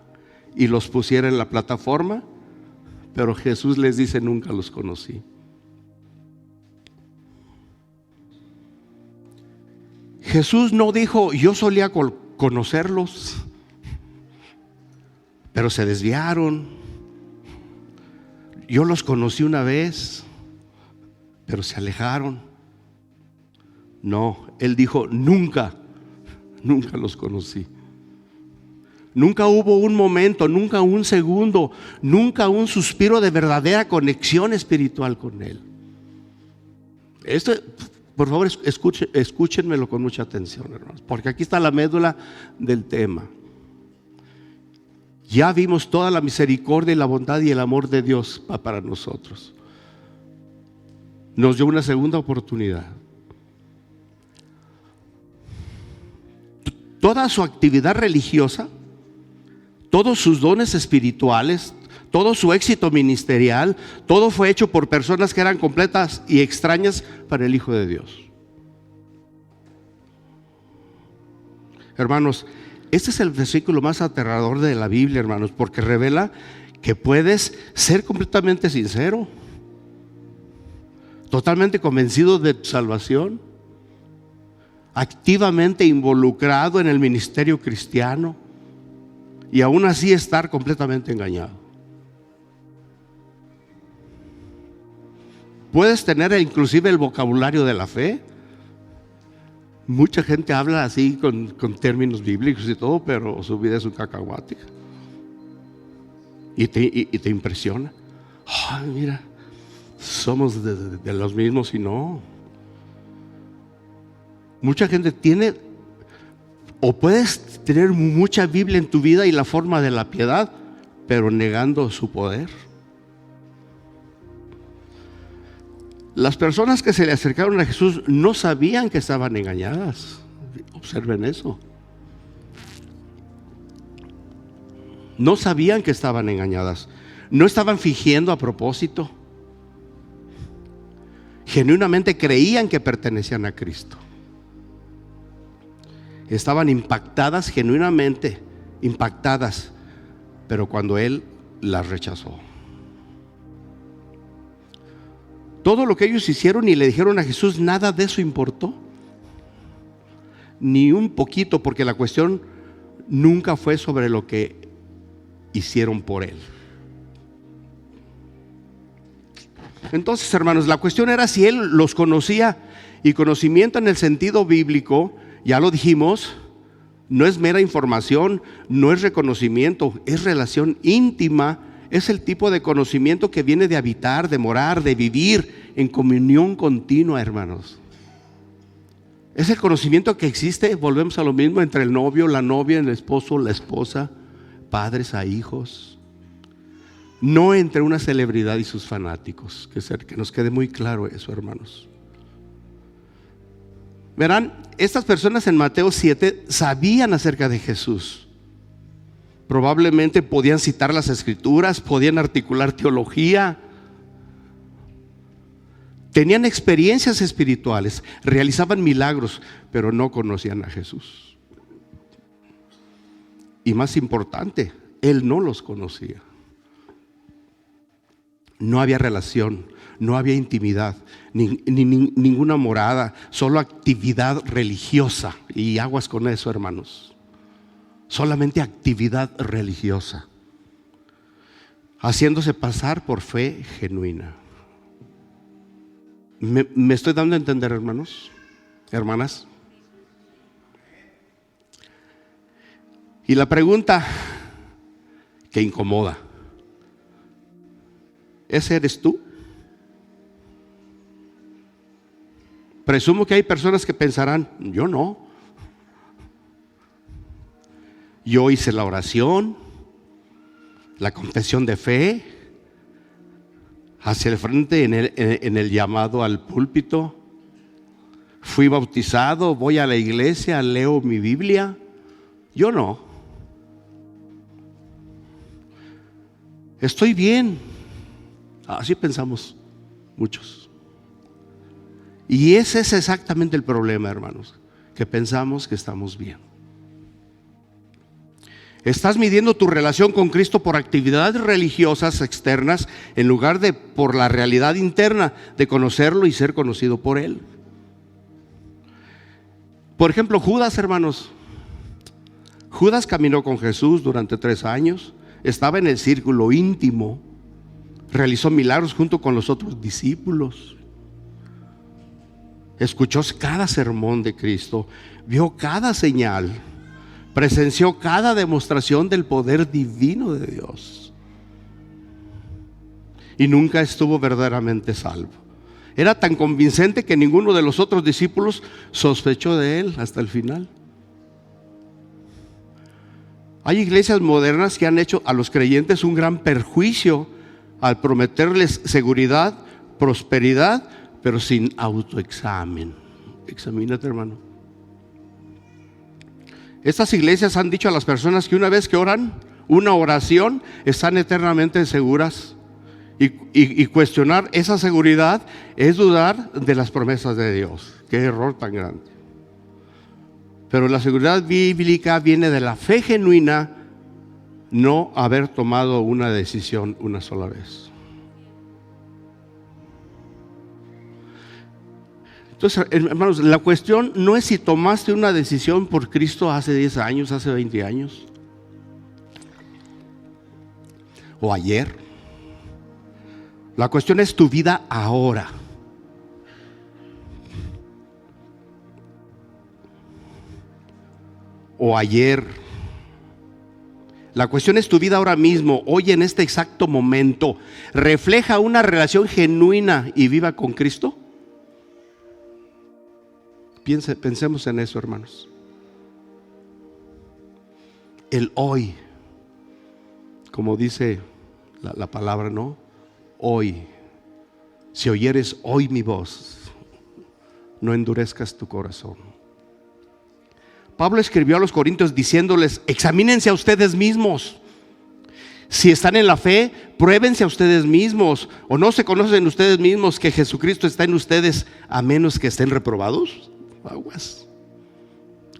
y los pusiera en la plataforma. Pero Jesús les dice: nunca los conocí. Jesús no dijo: yo solía conocerlos, pero se desviaron. Yo los conocí una vez, pero se alejaron. No, Él dijo: nunca los conocí. Nunca hubo un momento, nunca un segundo, nunca un suspiro de verdadera conexión espiritual con Él. Esto, por favor, escúchenmelo con mucha atención, hermanos, porque aquí está la médula del tema. Ya vimos toda la misericordia y la bondad y el amor de Dios para nosotros. Nos dio una segunda oportunidad. Toda su actividad religiosa, todos sus dones espirituales, todo su éxito ministerial, todo fue hecho por personas que eran completas y extrañas para el Hijo de Dios. Hermanos, este es el versículo más aterrador de la Biblia, hermanos, porque revela que puedes ser completamente sincero, totalmente convencido de tu salvación, activamente involucrado en el ministerio cristiano, y aún así estar completamente engañado. Puedes tener inclusive el vocabulario de la fe. Mucha gente habla así con términos bíblicos y todo, pero su vida es un cacahuate. Y te impresiona. Ay, mira, somos de los mismos y no. Mucha gente tiene, o puedes tener mucha Biblia en tu vida y la forma de la piedad, pero negando su poder. Las personas que se le acercaron a Jesús no sabían que estaban engañadas. Observen eso. No sabían que estaban engañadas. No estaban fingiendo a propósito. Genuinamente creían que pertenecían a Cristo. Estaban impactadas, genuinamente impactadas, pero cuando Él las rechazó. Todo lo que ellos hicieron y le dijeron a Jesús, nada de eso importó. Ni un poquito, porque la cuestión nunca fue sobre lo que hicieron por Él. Entonces, hermanos, la cuestión era si Él los conocía, y conocimiento en el sentido bíblico, ya lo dijimos, No es mera información, no es reconocimiento, es relación íntima. Es el tipo de conocimiento que viene de habitar, de morar, de vivir en comunión continua, hermanos. Es el conocimiento que existe, volvemos a lo mismo, entre el novio, la novia, el esposo, la esposa, padres a hijos. No entre una celebridad y sus fanáticos. Que nos quede muy claro eso, hermanos. Verán, estas personas en Mateo 7 sabían acerca de Jesús. Probablemente podían citar las escrituras, podían articular teología. Tenían experiencias espirituales, realizaban milagros, pero no conocían a Jesús. Y más importante, Él no los conocía. No había relación, no había intimidad, ninguna morada, solo actividad religiosa. Y aguas con eso, hermanos. Solamente actividad religiosa, haciéndose pasar por fe genuina. ¿Me estoy dando a entender, hermanos? Hermanas. Y la pregunta que incomoda: ¿ese eres tú? Presumo que hay personas que pensarán: yo no. Yo hice la oración, la confesión de fe, hacia el frente en el llamado al púlpito. Fui bautizado, voy a la iglesia, leo mi Biblia. Yo no. Estoy bien. Así pensamos muchos. Y ese es exactamente el problema, hermanos, que pensamos que estamos bien. Estás midiendo tu relación con Cristo por actividades religiosas externas en lugar de por la realidad interna de conocerlo y ser conocido por Él. Por ejemplo, Judas, hermanos. Judas caminó con Jesús durante 3 años, estaba en el círculo íntimo, realizó milagros junto con los otros discípulos, escuchó cada sermón de Cristo, vio cada señal, presenció cada demostración del poder divino de Dios y nunca estuvo verdaderamente salvo. Era tan convincente que ninguno de los otros discípulos sospechó de él hasta el final. Hay iglesias modernas que han hecho a los creyentes un gran perjuicio al prometerles seguridad, prosperidad, pero sin autoexamen. Examínate, hermano. Estas iglesias han dicho a las personas que una vez que oran una oración están eternamente seguras, y cuestionar esa seguridad es dudar de las promesas de Dios. Qué error tan grande. Pero la seguridad bíblica viene de la fe genuina, no haber tomado una decisión una sola vez. Entonces, hermanos, la cuestión no es si tomaste una decisión por Cristo hace 10 años, hace 20 años, o ayer. La cuestión es tu vida ahora. O ayer. La cuestión es tu vida ahora mismo, hoy en este exacto momento. ¿Refleja una relación genuina y viva con Cristo? Pensemos en eso, hermanos. El hoy, como dice la palabra, ¿no? Hoy, si oyeres hoy mi voz, no endurezcas tu corazón. Pablo escribió a los corintios diciéndoles: examínense a ustedes mismos. Si están en la fe, pruébense a ustedes mismos. ¿O no se conocen ustedes mismos que Jesucristo está en ustedes, a menos que estén reprobados? Aguas.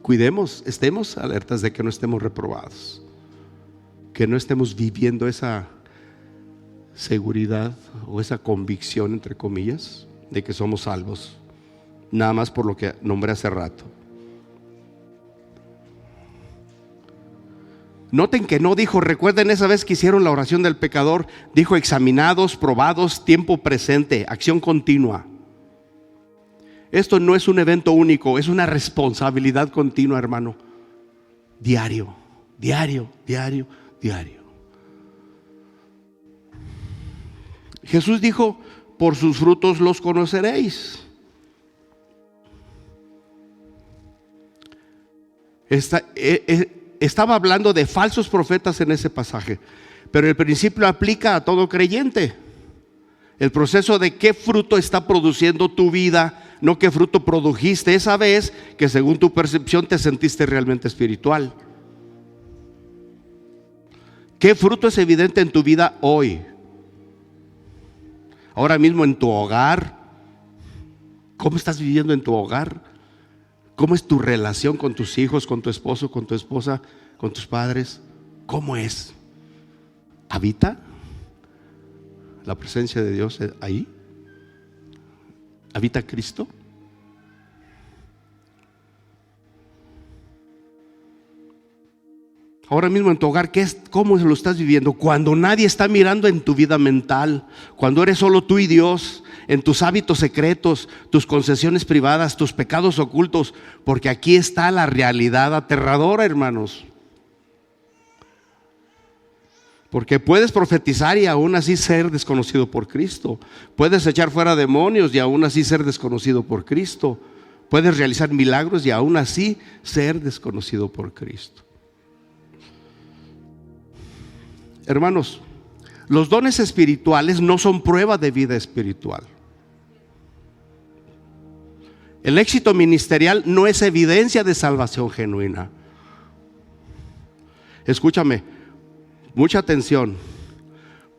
Cuidemos, estemos alertas de que no estemos reprobados, que no estemos viviendo esa seguridad o esa convicción, entre comillas, de que somos salvos, nada más por lo que nombré hace rato. Noten que no dijo, recuerden esa vez que hicieron la oración del pecador, dijo examinados, probados, tiempo presente, acción continua. Esto no es un evento único, es una responsabilidad continua, hermano. Diario, diario, diario, diario. Jesús dijo: por sus frutos los conoceréis. Estaba hablando de falsos profetas en ese pasaje, pero el principio aplica a todo creyente. El proceso de qué fruto está produciendo tu vida, no qué fruto produjiste esa vez que según tu percepción te sentiste realmente espiritual. ¿Qué fruto es evidente en tu vida hoy? Ahora mismo en tu hogar. ¿Cómo estás viviendo en tu hogar? ¿Cómo es tu relación con tus hijos, con tu esposo, con tu esposa, con tus padres? ¿Cómo es? ¿Habita la presencia de Dios ahí? ¿Habita Cristo? Ahora mismo en tu hogar, ¿cómo lo estás viviendo? Cuando nadie está mirando en tu vida mental, cuando eres solo tú y Dios, en tus hábitos secretos, tus concesiones privadas, tus pecados ocultos, porque aquí está la realidad aterradora, hermanos. Porque puedes profetizar y aún así ser desconocido por Cristo. Puedes echar fuera demonios y aún así ser desconocido por Cristo. Puedes realizar milagros y aún así ser desconocido por Cristo. Hermanos, los dones espirituales no son prueba de vida espiritual. El éxito ministerial no es evidencia de salvación genuina. Escúchame, mucha atención.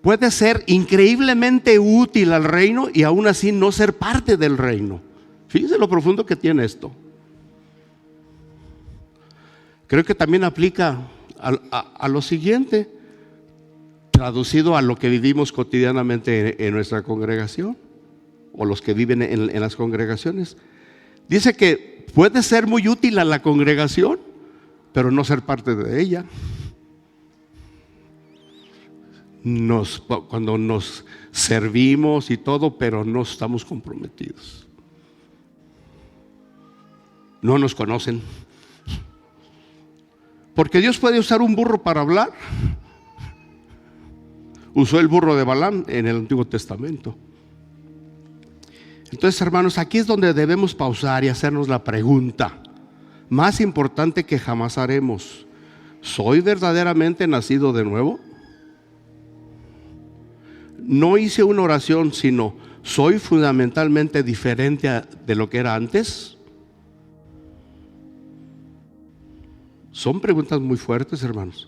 Puede ser increíblemente útil al reino y aún así no ser parte del reino. Fíjense lo profundo que tiene esto. Creo que también aplica a lo siguiente, traducido a lo que vivimos cotidianamente en nuestra congregación, o los que viven en las congregaciones. Dice que puede ser muy útil a la congregación, pero no ser parte de ella. Cuando nos servimos y todo, pero no estamos comprometidos. No nos conocen. Porque Dios puede usar un burro para hablar. Usó el burro de Balaam en el Antiguo Testamento. Entonces, hermanos, aquí es donde debemos pausar y hacernos la pregunta más importante que jamás haremos: ¿soy verdaderamente nacido de nuevo? No hice una oración, sino ¿soy fundamentalmente diferente de lo que era antes? Son preguntas muy fuertes, hermanos.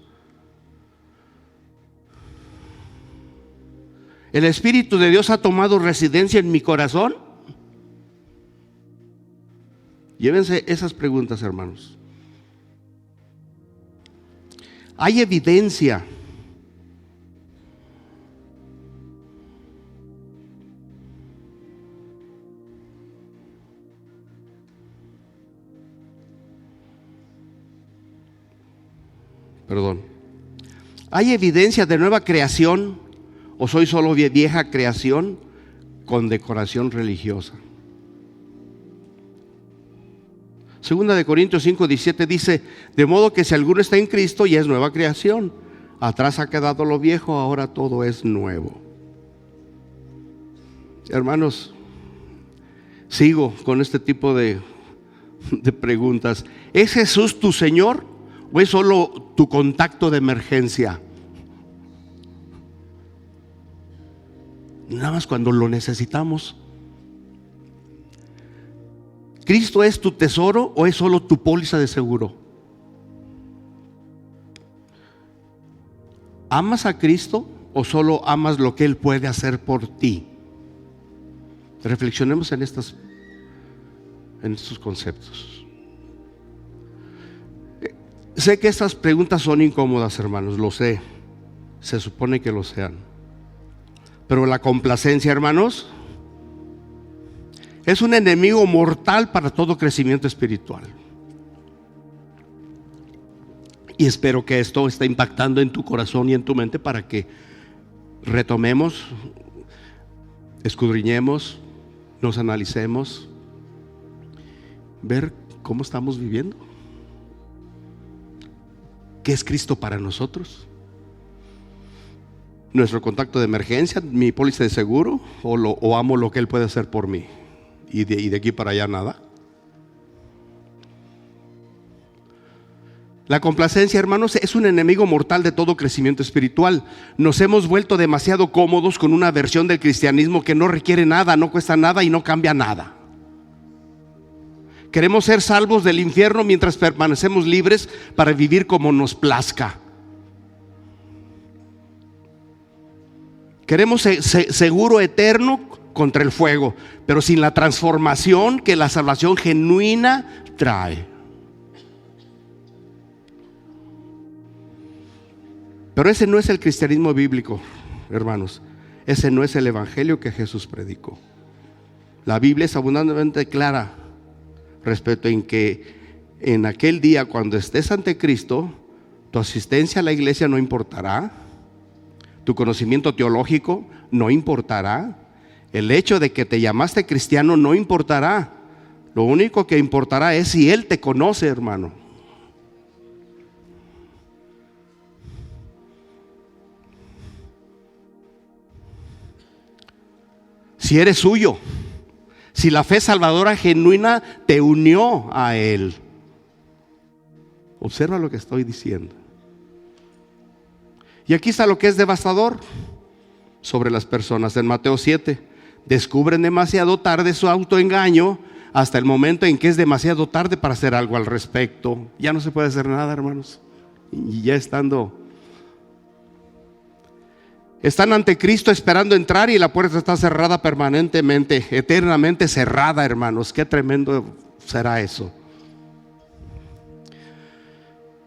¿El Espíritu de Dios ha tomado residencia en mi corazón? Llévense esas preguntas, hermanos. Hay evidencia ¿hay evidencia de nueva creación o soy solo vieja creación con decoración religiosa? Segunda de Corintios 5:17 dice: de modo que si alguno está en Cristo, ya es nueva creación. Atrás ha quedado lo viejo, ahora todo es nuevo. Hermanos, sigo con este tipo de preguntas. ¿Es Jesús tu Señor o es solo tu contacto de emergencia? Nada más cuando lo necesitamos. ¿Cristo es tu tesoro o es solo tu póliza de seguro? ¿Amas a Cristo o solo amas lo que Él puede hacer por ti? Reflexionemos en estos conceptos. Sé que estas preguntas son incómodas, hermanos, lo sé. Se supone que lo sean. Pero la complacencia, hermanos, es un enemigo mortal para todo crecimiento espiritual. Y espero que esto esté impactando en tu corazón y en tu mente para que retomemos, escudriñemos, nos analicemos, ver cómo estamos viviendo. ¿Qué es Cristo para nosotros? ¿Nuestro contacto de emergencia, mi póliza de seguro, o amo lo que Él puede hacer por mí? Y de aquí para allá nada. La complacencia, hermanos, es un enemigo mortal de todo crecimiento espiritual. Nos hemos vuelto demasiado cómodos con una versión del cristianismo que no requiere nada, no cuesta nada y no cambia nada. Queremos ser salvos del infierno mientras permanecemos libres para vivir como nos plazca. Queremos seguro eterno contra el fuego, pero sin la transformación que la salvación genuina trae. Pero ese no es el cristianismo bíblico, hermanos. Ese no es el evangelio que Jesús predicó. La Biblia es abundantemente clara respecto en que en aquel día, cuando estés ante Cristo, tu asistencia a la iglesia no importará, tu conocimiento teológico no importará, el hecho de que te llamaste cristiano no importará. Lo único que importará es si Él te conoce, hermano. Si eres suyo, si la fe salvadora genuina te unió a Él. Observa lo que estoy diciendo. Y aquí está lo que es devastador sobre las personas. En Mateo 7, descubren demasiado tarde su autoengaño hasta el momento en que es demasiado tarde para hacer algo al respecto. Ya no se puede hacer nada, hermanos. Y ya están ante Cristo esperando entrar y la puerta está cerrada permanentemente, eternamente cerrada, hermanos. Qué tremendo será eso.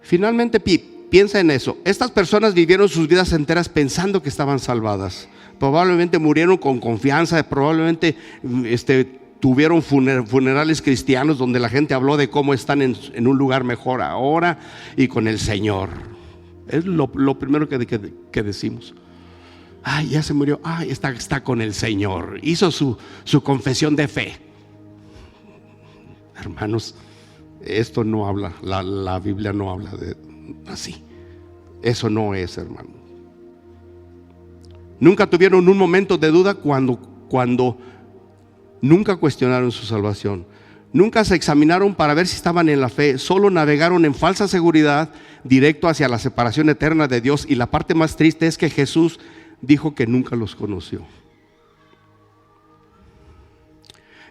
Finalmente, piensa en eso. Estas personas vivieron sus vidas enteras pensando que estaban salvadas. Probablemente murieron con confianza, probablemente tuvieron funerales cristianos donde la gente habló de cómo están en un lugar mejor ahora y con el Señor. Es lo primero que decimos. Ay, ya se murió. Ay, está con el Señor. Hizo su confesión de fe. Hermanos, esto no habla, la Biblia no habla de así. Eso no es, hermano. Nunca tuvieron un momento de duda cuando nunca cuestionaron su salvación. Nunca se examinaron para ver si estaban en la fe. Solo navegaron en falsa seguridad directo hacia la separación eterna de Dios. Y la parte más triste es que Jesús dijo que nunca los conoció.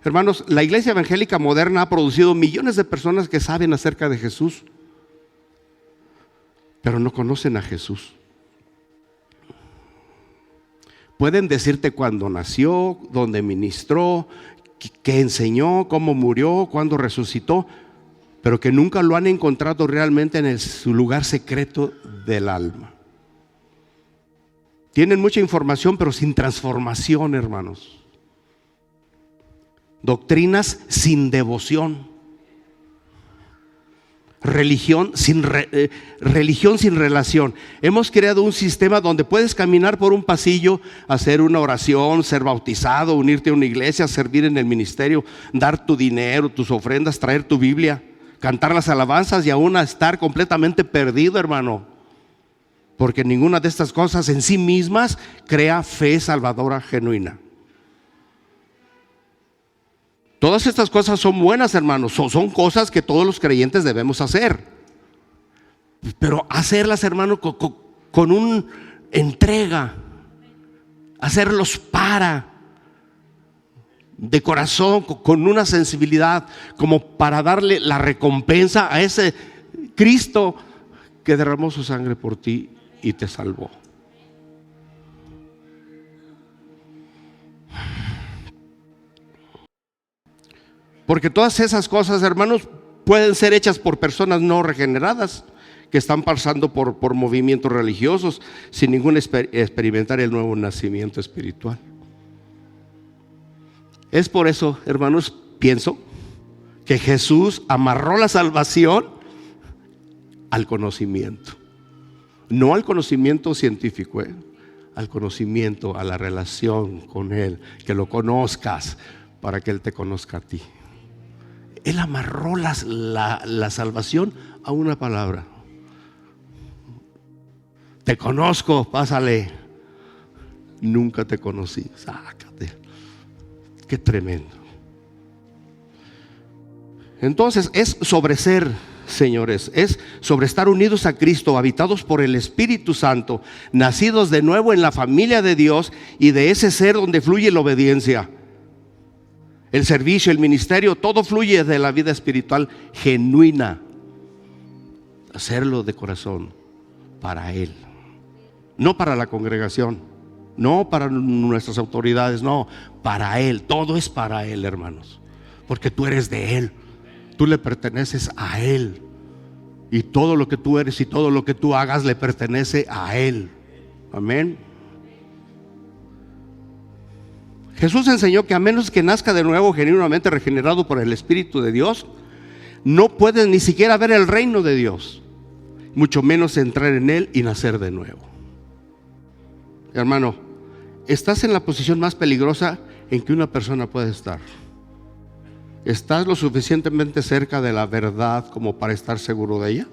Hermanos, la iglesia evangélica moderna ha producido millones de personas que saben acerca de Jesús, pero no conocen a Jesús. Pueden decirte cuándo nació, dónde ministró, qué enseñó, cómo murió, cuándo resucitó, pero que nunca lo han encontrado realmente en su lugar secreto del alma. Tienen mucha información, pero sin transformación, hermanos. Doctrinas sin devoción. Religión sin relación. Hemos creado un sistema donde puedes caminar por un pasillo, hacer una oración, ser bautizado, unirte a una iglesia, servir en el ministerio, dar tu dinero, tus ofrendas, traer tu Biblia, cantar las alabanzas y aún estar completamente perdido, hermano. Porque ninguna de estas cosas en sí mismas crea fe salvadora genuina. Todas estas cosas son buenas, hermanos. Son cosas que todos los creyentes debemos hacer. Pero hacerlas, hermano, con una entrega. Hacerlos de corazón, con una sensibilidad, como para darle la recompensa a ese Cristo que derramó su sangre por ti y te salvó. Porque todas esas cosas, hermanos, pueden ser hechas por personas no regeneradas que están pasando por movimientos religiosos sin ningún experimentar el nuevo nacimiento espiritual. Es por eso, hermanos, pienso que Jesús amarró la salvación al conocimiento. No al conocimiento científico, al conocimiento, a la relación con Él, que lo conozcas para que Él te conozca a ti. Él amarró la salvación a una palabra. Te conozco, pásale. Nunca te conocí. Sácate. Qué tremendo. Entonces es sobre ser, señores, es sobre estar unidos a Cristo, habitados por el Espíritu Santo, nacidos de nuevo en la familia de Dios, y de ese ser donde fluye la obediencia, el servicio, el ministerio, todo fluye de la vida espiritual genuina. Hacerlo de corazón para Él, no para la congregación, no para nuestras autoridades, no, para Él. Todo es para Él, hermanos, porque tú eres de Él, tú le perteneces a Él, y todo lo que tú eres y todo lo que tú hagas le pertenece a Él. Amén. Jesús enseñó que a menos que nazca de nuevo, genuinamente regenerado por el Espíritu de Dios, no puedes ni siquiera ver el reino de Dios, mucho menos entrar en Él y nacer de nuevo. Hermano, estás en la posición más peligrosa en que una persona puede estar. ¿Estás lo suficientemente cerca de la verdad como para estar seguro de ella?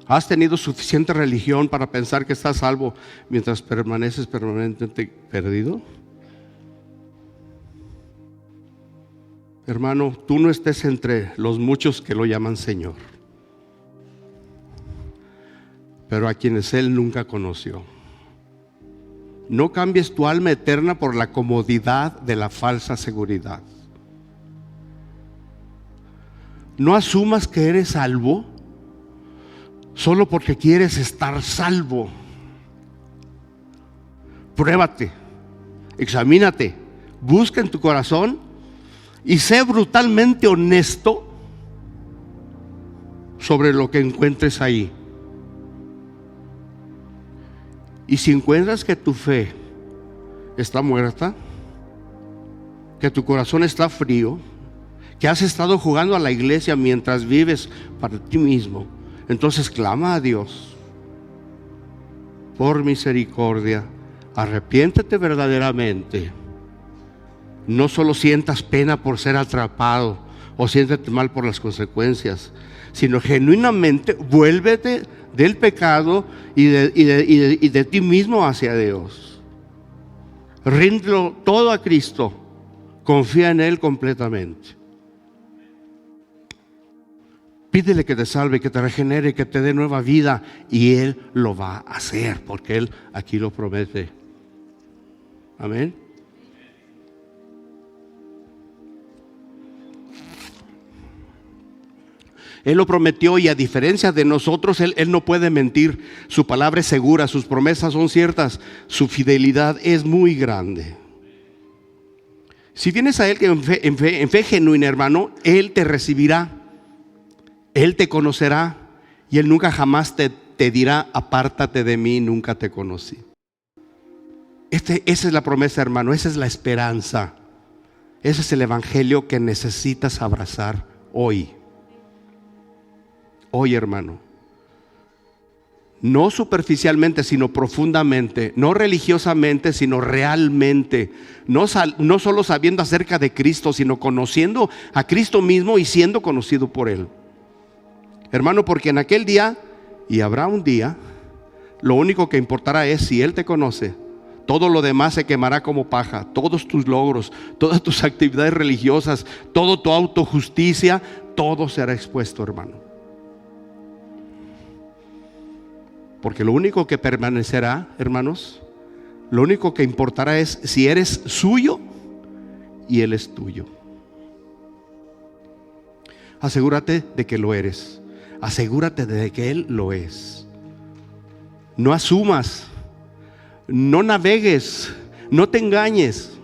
¿Has tenido suficiente religión para pensar que estás salvo mientras permaneces permanentemente perdido? Hermano, tú no estés entre los muchos que lo llaman Señor, pero a quienes Él nunca conoció. No cambies tu alma eterna por la comodidad de la falsa seguridad. No asumas que eres salvo solo porque quieres estar salvo. Pruébate, examínate, busca en tu corazón y sé brutalmente honesto sobre lo que encuentres ahí. Y si encuentras que tu fe está muerta, que tu corazón está frío, que has estado jugando a la iglesia mientras vives para ti mismo, entonces clama a Dios por misericordia, arrepiéntete verdaderamente. No solo sientas pena por ser atrapado o siéntete mal por las consecuencias, sino genuinamente vuélvete del pecado y de ti mismo hacia Dios. Ríndelo todo a Cristo, confía en Él completamente. Pídele que te salve, que te regenere, que te dé nueva vida, y Él lo va a hacer, porque Él aquí lo promete. Amén. Él lo prometió, y a diferencia de nosotros, Él no puede mentir. Su palabra es segura, sus promesas son ciertas, su fidelidad es muy grande. Si vienes a Él en fe genuina, hermano, Él te recibirá, Él te conocerá, y Él nunca jamás te dirá: apártate de mí, nunca te conocí. Esa es la promesa, hermano, esa es la esperanza. Ese es el evangelio que necesitas abrazar hoy. Hoy, hermano. No superficialmente, sino profundamente. No religiosamente, sino realmente. No solo sabiendo acerca de Cristo, sino conociendo a Cristo mismo y siendo conocido por Él. Hermano, porque en aquel día, y habrá un día, lo único que importará es si Él te conoce. Todo lo demás se quemará como paja. Todos tus logros, todas tus actividades religiosas, toda tu autojusticia, todo será expuesto, hermano. Porque lo único que permanecerá, hermanos, lo único que importará es si eres suyo y Él es tuyo. Asegúrate de que lo eres. Asegúrate de que Él lo es. No asumas, no navegues, no te engañes.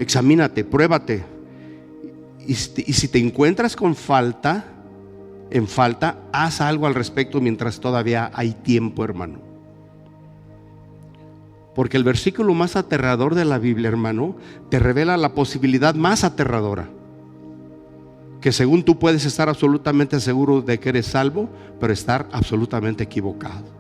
Examínate, pruébate. Y si te encuentras en falta, haz algo al respecto mientras todavía hay tiempo, hermano. Porque el versículo más aterrador de la Biblia, hermano, te revela la posibilidad más aterradora. Que según tú puedes estar absolutamente seguro de que eres salvo, pero estar absolutamente equivocado.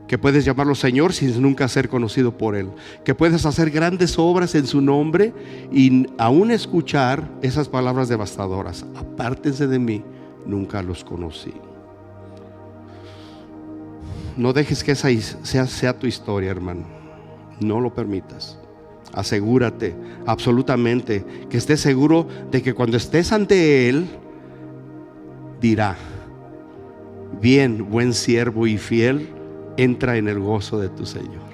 Que puedes llamarlo Señor sin nunca ser conocido por Él. Que puedes hacer grandes obras en su nombre y aún escuchar esas palabras devastadoras: apártense de mí, nunca los conocí. No dejes que esa sea tu historia, hermano. No lo permitas. Asegúrate absolutamente que estés seguro de que cuando estés ante Él dirá: bien, buen siervo y fiel, entra en el gozo de tu Señor.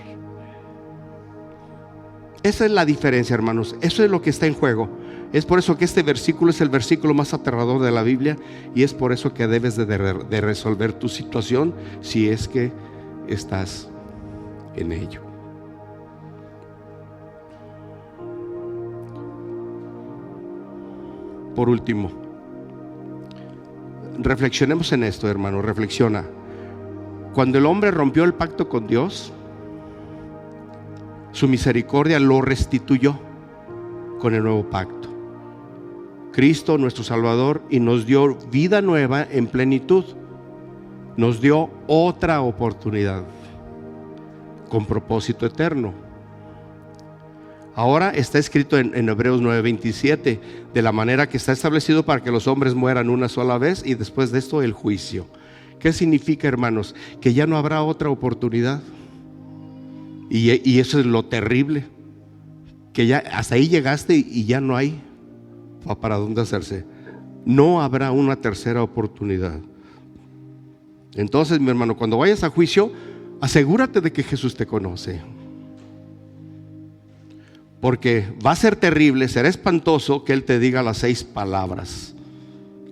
Esa es la diferencia, hermanos. Eso es lo que está en juego. Es por eso que este versículo es el versículo más aterrador de la Biblia, y es por eso que debes de resolver tu situación si es que estás en ello. Por último, reflexionemos en esto, hermano. Reflexiona. Cuando el hombre rompió el pacto con Dios, su misericordia lo restituyó con el nuevo pacto. Cristo, nuestro Salvador, y nos dio vida nueva en plenitud. Nos dio otra oportunidad con propósito eterno. Ahora está escrito en Hebreos 9:27, de la manera que está establecido para que los hombres mueran una sola vez y después de esto el juicio. ¿Qué significa, hermanos? Que ya no habrá otra oportunidad. Y eso es lo terrible, que ya hasta ahí llegaste y ya no hay para dónde hacerse. No habrá una tercera oportunidad. Entonces, mi hermano, cuando vayas a juicio, asegúrate de que Jesús te conoce. Porque va a ser terrible, será espantoso que Él te diga las 6 palabras: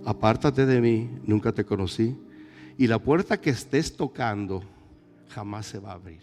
apártate de mí, nunca te conocí. Y la puerta que estés tocando jamás se va a abrir.